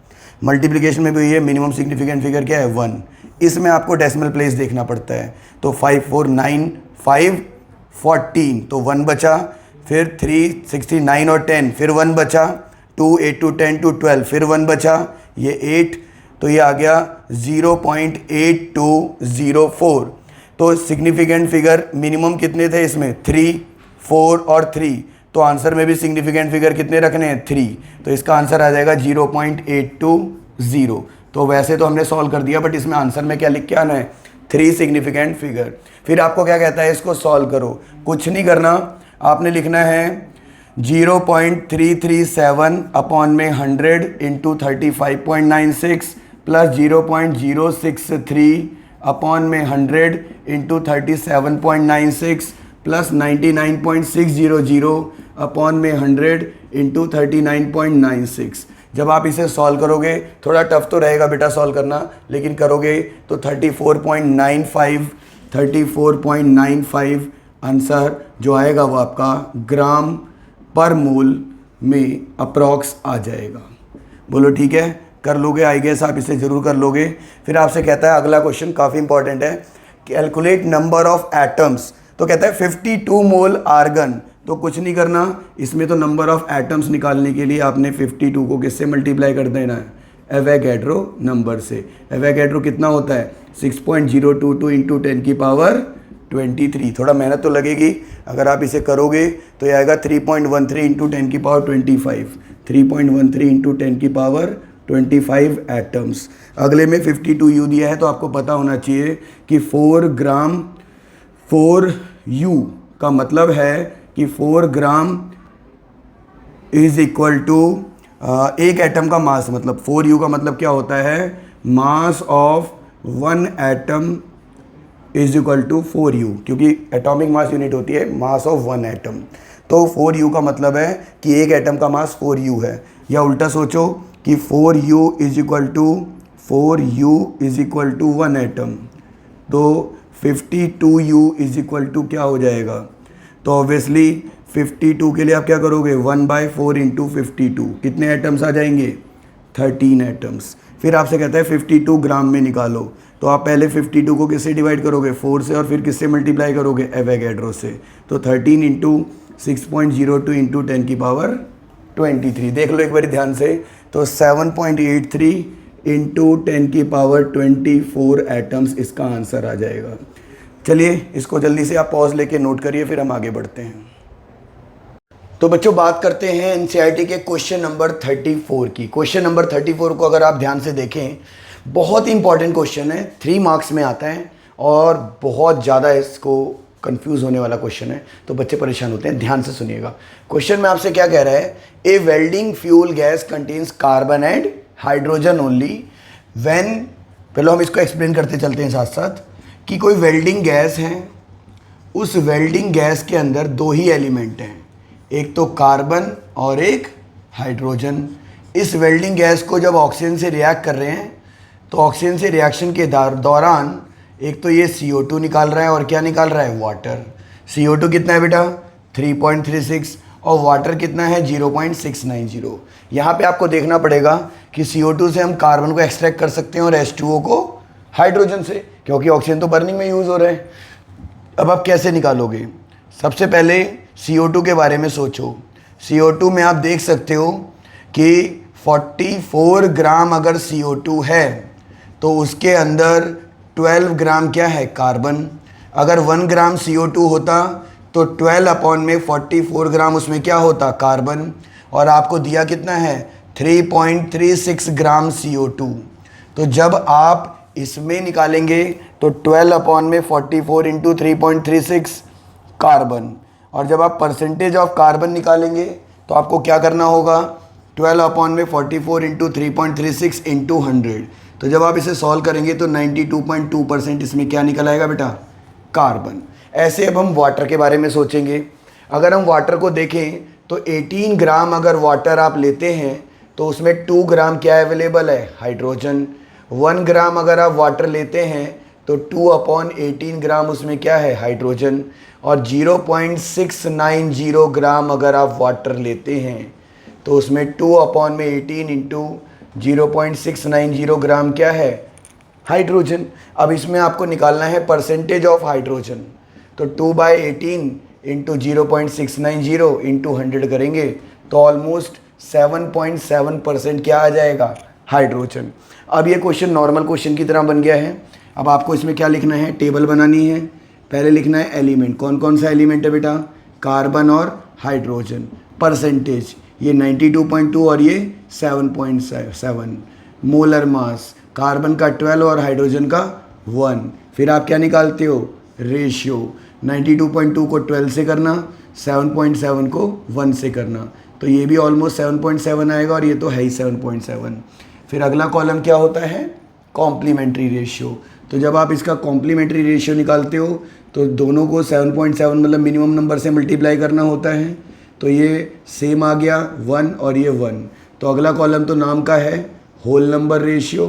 मल्टीप्लिकेशन में भी ये मिनिमम सिग्निफिकेंट फिगर क्या है 1, इसमें आपको डेसिमल प्लेस देखना पड़ता है। तो 5 4 9 5 14, तो 1 बचा, फिर 3 69 और 10, फिर 1 बचा, 2 8 2 10 2 12, फिर 1 बचा, ये 8, तो ये आ गया 0.8204। तो सिग्निफिकेंट फिगर मिनिमम कितने थे इसमें 3 4 और 3, तो आंसर में भी सिग्निफिकेंट फिगर कितने रखने हैं 3, तो इसका आंसर आ जाएगा 0.820। तो वैसे तो हमने सॉल्व कर दिया, बट इसमें आंसर में क्या लिख के आना है 3 सिग्निफिकेंट फिगर। फिर आपको क्या कहता है इसको सॉल्व करो, कुछ नहीं करना, आपने लिखना है 0.337 अपॉन में 100 इंटू 35.96 प्लस 0.063 अपॉन में 100 इंटू 37.96 प्लस 99.600 अपॉन में 100 इंटू 39.96। जब आप इसे सॉल्व करोगे, थोड़ा टफ तो रहेगा बेटा सॉल्व करना, लेकिन करोगे तो 34.95 आंसर जो आएगा वो आपका ग्राम पर मोल में अप्रॉक्स आ जाएगा। बोलो ठीक है, कर लोगे, आई गेस आप इसे ज़रूर कर लोगे। फिर आपसे कहता है अगला क्वेश्चन काफ़ी इंपॉर्टेंट है, कैलकुलेट नंबर ऑफ एटम्स। तो कहता है 52 मोल आर्गन। तो कुछ नहीं करना, इसमें तो नंबर ऑफ एटम्स निकालने के लिए आपने 52 को किससे मल्टीप्लाई कर देना है एवोगैड्रो नंबर से। एवोगैड्रो कितना होता है 6.022 इंटू 10 की पावर 23। थोड़ा मेहनत तो लगेगी, अगर आप इसे करोगे तो ये आएगा 3.13 इंटू 10 की पावर 25, 3.13 इंटू 10 की पावर 25 एटम्स। अगले में 52U दिया है, तो आपको पता होना चाहिए कि 4 ग्राम 4U का मतलब है कि 4 ग्राम इज इक्वल टू एक एटम का मास, मतलब 4U का मतलब क्या होता है mass of 1 atom is equal to 4U, क्योंकि एटॉमिक मास यूनिट होती है मास ऑफ 1 एटम। तो 4U का मतलब है कि एक एटम का मास 4U है, या उल्टा सोचो कि 4U is equal to 1 atom, तो 52U इज इक्वल टू क्या हो जाएगा। तो ऑब्वियसली 52 के लिए आप क्या करोगे 1/4 इंटू 52, कितने एटम्स आ जाएंगे 13 एटम्स। फिर आपसे कहता है 52 ग्राम में निकालो, तो आप पहले 52 को किससे डिवाइड करोगे 4 से, और फिर किससे मल्टीप्लाई करोगे एवोगैड्रो से। तो 13 इंटू 6.02 इंटू 10 की पावर 23। देख लो एक बार ध्यान से, तो 7.83 इंटू 10 की पावर 24 एटम्स इसका आंसर आ जाएगा। चलिए इसको जल्दी से आप पॉज लेके नोट करिए, फिर हम आगे बढ़ते हैं। तो बच्चों बात करते हैं एनसीईआरटी के क्वेश्चन नंबर 34 की। क्वेश्चन नंबर 34 को अगर आप ध्यान से देखें, बहुत ही इंपॉर्टेंट क्वेश्चन है, 3 मार्क्स में आता है और बहुत ज़्यादा इसको कंफ्यूज होने वाला क्वेश्चन है, तो बच्चे परेशान होते हैं। ध्यान से सुनिएगा। क्वेश्चन में आपसे क्या कह रहा है, a welding fuel gas contains carbon and hydrogen only when, पहले हम इसको एक्सप्लेन करते चलते हैं साथ साथ, कि कोई वेल्डिंग गैस है, उस वेल्डिंग गैस के अंदर 2 ही एलिमेंट हैं, एक तो कार्बन और एक हाइड्रोजन। इस वेल्डिंग गैस को जब ऑक्सीजन से रिएक्ट कर रहे हैं तो ऑक्सीजन से रिएक्शन के दौरान एक तो ये CO2 निकाल रहा है और क्या निकाल रहा है, वाटर। CO2 कितना है बेटा, 3.36 और वाटर कितना है, 0.690। यहाँ पे आपको देखना पड़ेगा कि CO2 से हम कार्बन को एक्सट्रैक्ट कर सकते हैं और H2O को हाइड्रोजन से, क्योंकि ऑक्सीजन तो बर्निंग में यूज़ हो रहा है। अब आप कैसे निकालोगे, सबसे पहले CO2 के बारे में सोचो। CO2 में आप देख सकते हो कि 44 ग्राम अगर CO2 है तो उसके अंदर 12 ग्राम क्या है, कार्बन। अगर 1 ग्राम CO2 होता तो 12 अपॉन में 44 ग्राम उसमें क्या होता, कार्बन। और आपको दिया कितना है, 3.36 ग्राम CO2। तो जब आप इसमें निकालेंगे तो 12 अपॉन में 44 इंटू 3.36 कार्बन, और जब आप परसेंटेज ऑफ कार्बन निकालेंगे तो आपको क्या करना होगा, 12 अपॉन में 44 इंटू 3.36 इंटू 100। तो जब आप इसे सॉल्व करेंगे तो 92.2% इसमें क्या निकल आएगा बेटा, कार्बन। ऐसे अब हम वाटर के बारे में सोचेंगे। अगर हम वाटर को देखें तो 18 ग्राम अगर वाटर आप लेते हैं तो उसमें 2 ग्राम क्या अवेलेबल है, हाइड्रोजन। 1 ग्राम अगर आप वाटर लेते हैं तो 2 अपॉन 18 ग्राम उसमें क्या है, हाइड्रोजन। और 0.690 ग्राम अगर आप वाटर लेते हैं तो उसमें 2 अपॉन में 18 इंटू 0.690 ग्राम क्या है, हाइड्रोजन। अब इसमें आपको निकालना है परसेंटेज ऑफ हाइड्रोजन, तो 2/18 इंटू 0.690 इंटू 100 करेंगे तो ऑलमोस्ट 7.7% क्या आ जाएगा, हाइड्रोजन। अब ये क्वेश्चन नॉर्मल क्वेश्चन की तरह बन गया है। अब आपको इसमें क्या लिखना है, टेबल बनानी है। पहले लिखना है एलिमेंट, कौन कौन सा एलिमेंट है बेटा, कार्बन और हाइड्रोजन। परसेंटेज ये 92.2 और ये 7.7। मोलर मास, कार्बन का 12 और हाइड्रोजन का 1। फिर आप क्या निकालते हो, रेशियो। 92.2 को 12 से करना, 7.7 को 1 से करना, तो ये भी ऑलमोस्ट 7.7 आएगा और ये तो है ही 7.7। फिर अगला कॉलम क्या होता है, कॉम्प्लीमेंट्री रेशियो। तो जब आप इसका कॉम्प्लीमेंट्री रेशियो निकालते हो तो दोनों को 7.7 मतलब मिनिमम नंबर से मल्टीप्लाई करना होता है, तो ये सेम आ गया 1 और ये 1। तो अगला कॉलम तो नाम का है होल नंबर रेशियो,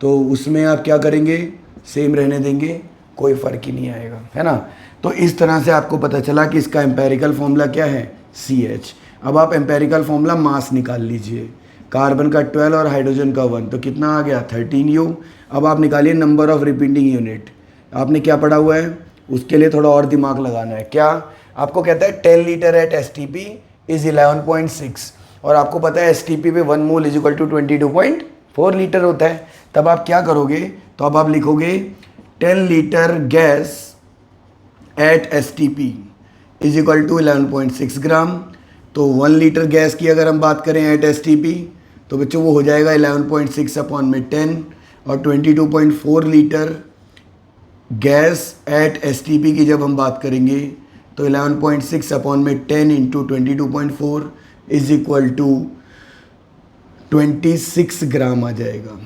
तो उसमें आप क्या करेंगे, सेम रहने देंगे, कोई फ़र्क ही नहीं आएगा, है ना। तो इस तरह से आपको पता चला कि इसका एम्पेरिकल फॉर्मूला क्या है, CH। अब आप एम्पेरिकल फॉर्मूला मास निकाल लीजिए। कार्बन का 12 और हाइड्रोजन का 1, तो कितना आ गया, 13U। अब आप निकालिए नंबर ऑफ रिपीटिंग यूनिट। आपने क्या पढ़ा हुआ है, उसके लिए थोड़ा और दिमाग लगाना है। क्या आपको कहता है 10 लीटर एट STP इज़ 11.6, और आपको पता है STP पे 1 mole is equal to 22.4 litre होता है। तब आप क्या करोगे, तो अब आप लिखोगे 10 litre gas at STP is equal to 11.6 gram. तो 1 लीटर गैस की अगर हम बात करें एट STP तो बच्चों वो हो जाएगा 11.6 अपॉन में 10, और 22.4 लीटर गैस एट STP की जब हम बात करेंगे तो 11.6 अपॉन में 10 इंटू 22.4 इज इक्वल टू 26 ग्राम आ जाएगा।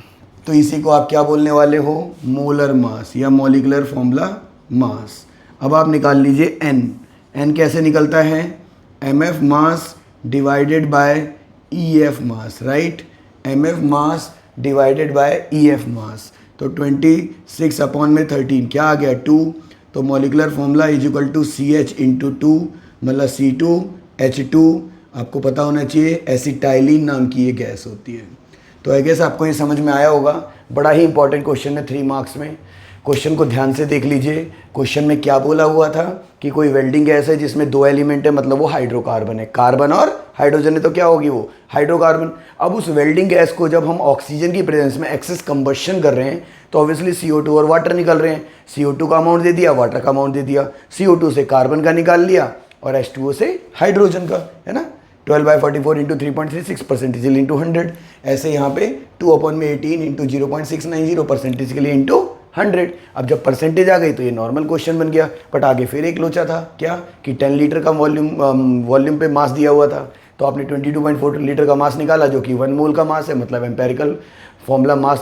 तो इसी को आप क्या बोलने वाले हो, मोलर मास या मॉलिक्यूलर फॉर्मूला मास। अब आप निकाल लीजिए N कैसे निकलता है, MF mass divided by EF mass, right. MF mass divided by EF मास, तो 26 अपॉन में 13 क्या आ गया, 2। तो molecular formula is equal to CH into 2 मतलब C2H2। आपको पता होना चाहिए एसिटाइलिन नाम की ये गैस होती है। तो आई गेस आपको ये समझ में आया होगा। बड़ा ही इंपॉर्टेंट क्वेश्चन है 3 मार्क्स में। क्वेश्चन को ध्यान से देख लीजिए। क्वेश्चन में क्या बोला हुआ था कि कोई वेल्डिंग गैस है जिसमें 2 एलिमेंट है, मतलब वो हाइड्रोकार्बन है, कार्बन और हाइड्रोजन है तो क्या होगी वो, हाइड्रोकार्बन। अब उस वेल्डिंग गैस को जब हम ऑक्सीजन की प्रेजेंस में एक्सेस कंबशन कर रहे हैं तो ऑब्वियसली CO2 और वाटर निकल रहे हैं। CO2 का अमाउंट दे दिया, वाटर का अमाउंट दे दिया, CO2 से कार्बन का निकाल लिया और H2O से हाइड्रोजन का, है ना। 12/44 इंटू 3.36 परसेंटेज इंटू 100, ऐसे यहाँ पे 2/18 इंटू 0.690 परसेंटेज के लिए इंटू 100। अब जब परसेंटेज आ गई तो ये नॉर्मल क्वेश्चन बन गया, बट आगे फिर एक लोचा था, क्या कि 10 लीटर का वॉल्यूम पे मास दिया हुआ था, तो आपने 22.4 लीटर का मास निकाला जो कि 1 मोल का मास है, मतलब एम्पेरिकल फॉर्मूला मास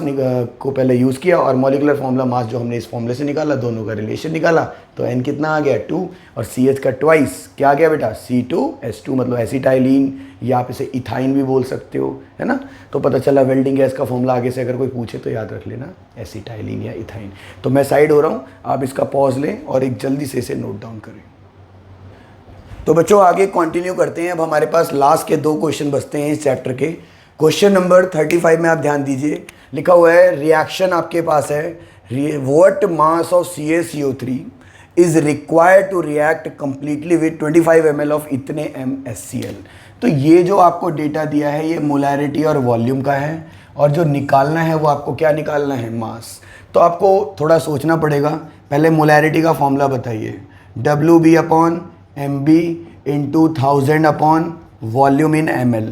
को पहले यूज़ किया और मॉलिकुलर फॉर्मूला मास जो हमने इस फॉर्मूले से निकाला, दोनों का रिलेशन निकाला, तो n कितना आ गया 2 और CH का ट्वाइस क्या आ गया बेटा C2H2, मतलब एसिटाइलिन, या आप इसे इथाइन भी बोल सकते हो, है ना। तो पता चला वेल्डिंग गैस का फॉर्मूला आगे से अगर कोई पूछे तो याद रख लेना एसिटाइलिन या इथाइन। तो मैं साइड हो रहा हूँ, आप इसका पॉज लें और एक जल्दी से इसे नोट डाउन करें। तो बच्चों आगे कंटिन्यू करते हैं। अब हमारे पास लास्ट के 2 क्वेश्चन बचते हैं इस चैप्टर के। क्वेश्चन नंबर 35 में आप ध्यान दीजिए, लिखा हुआ है रिएक्शन आपके पास है, what mass of CaCO3 is required to react completely with 25 ml of इतने MSCl। तो ये जो आपको डेटा दिया है ये मोलैरिटी और वॉल्यूम का है, और जो निकालना है वो आपको क्या निकालना है, मास। तो आपको थोड़ा सोचना पड़ेगा। पहले मोलैरिटी का फॉर्मूला बताइए, WB/MB इंटू 1000/वॉल्यूम इन ml।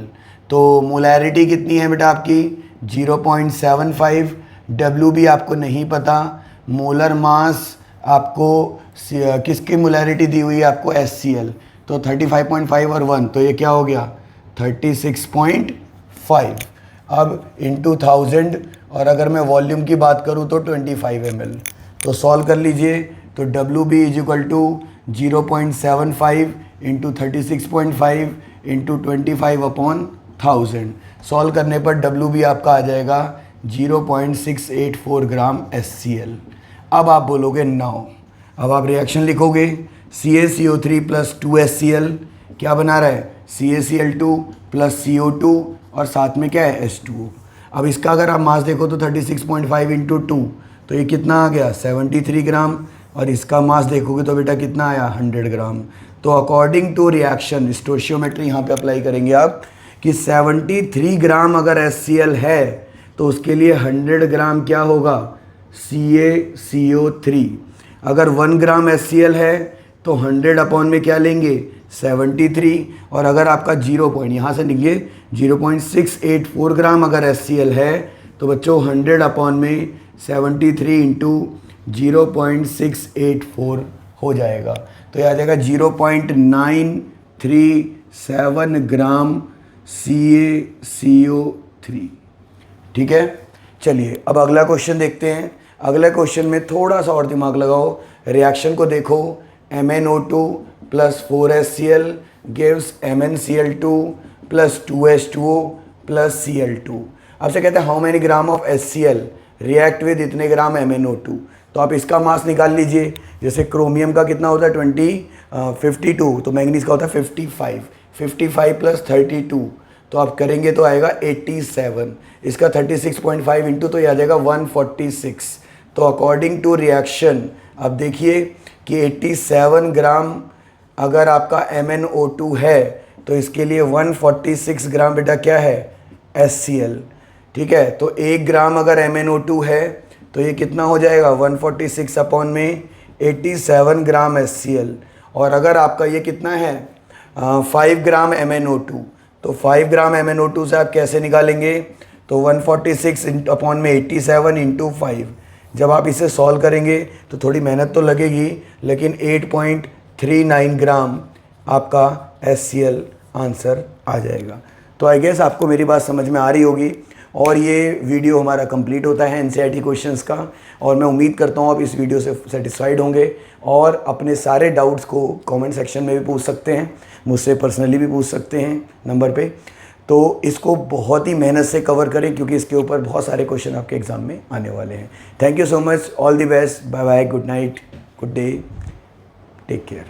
तो मोलैरिटी कितनी है बेटा आपकी 0.75, WB आपको नहीं पता, मोलर मास आपको किसकी मोलैरिटी दी हुई है आपको HCl, तो 35.5 और 1, तो ये क्या हो गया 36.5। अब इंटू 1000, और अगर मैं वॉल्यूम की बात करूँ तो 25 ml। तो सॉल्व कर लीजिए, तो WB is equal to 0.75 into 36.5 into 25/1000। Solve करने पर WB आपका आ जाएगा 0.684 ग्राम HCl। अब आप बोलोगे नाउ, अब आप रिएक्शन लिखोगे, CaCO3 प्लस 2HCl क्या बना रहा है, CaCl2 प्लस CO2 और साथ में क्या है H2O। अब इसका अगर आप मास देखो तो 36.5 इंटू 2, तो ये कितना आ गया 73 ग्राम, और इसका मास देखोगे तो बेटा कितना आया 100 ग्राम। तो अकॉर्डिंग टू रिएक्शन स्टोशियोमेट्री यहाँ पे अप्लाई करेंगे आप कि 73 ग्राम अगर HCl है तो उसके लिए 100 ग्राम क्या होगा CaCO3। अगर 1 ग्राम HCl है तो 100 अपॉन में क्या लेंगे 73, और अगर आपका 0 पॉइंट यहाँ से लिखिए 0.684 ग्राम अगर HCl है तो बच्चों 100 अपॉन में 73 इंटू 0.684 हो जाएगा, तो यह आ जाएगा 0.937 ग्राम CaCO3। ठीक है, चलिए अब अगला क्वेश्चन देखते हैं। अगले क्वेश्चन में थोड़ा सा और दिमाग लगाओ, रिएक्शन को देखो, MnO2 plus 4HCl gives MnCl2 plus 2H2O plus Cl2। आपसे कहते हैं how many gram of HCl react with इतने ग्राम MnO2, तो आप इसका मास निकाल लीजिए। जैसे क्रोमियम का कितना होता है 52, तो मैंगनीज का होता है 55 प्लस 32, तो आप करेंगे तो आएगा 87, इसका 36.5 इंटू तो ये आ जाएगा 146। तो अकॉर्डिंग टू रिएक्शन अब देखिए कि 87 ग्राम अगर आपका MnO2 है तो इसके लिए 146 ग्राम बेटा क्या है HCl। ठीक है, तो 1 ग्राम अगर MnO2 है तो ये कितना हो जाएगा 146 अपॉन में 87 ग्राम HCl, और अगर आपका ये कितना है 5 ग्राम MnO2, तो 5 ग्राम MnO2 से आप कैसे निकालेंगे, तो 146 अपॉन में 87 इंटू 5। जब आप इसे सॉल्व करेंगे तो थोड़ी मेहनत तो लगेगी, लेकिन 8.39 ग्राम आपका HCl आंसर आ जाएगा। तो आई गेस आपको मेरी बात समझ में आ रही होगी, और ये वीडियो हमारा कंप्लीट होता है NCERT क्वेश्चंस का, और मैं उम्मीद करता हूँ आप इस वीडियो से सेटिस्फाइड होंगे और अपने सारे डाउट्स को कमेंट सेक्शन में भी पूछ सकते हैं, मुझसे पर्सनली भी पूछ सकते हैं नंबर पे। तो इसको बहुत ही मेहनत से कवर करें क्योंकि इसके ऊपर बहुत सारे क्वेश्चन आपके एग्ज़ाम में आने वाले हैं। Thank you so much, all the best, bye bye, good night, good day, take care.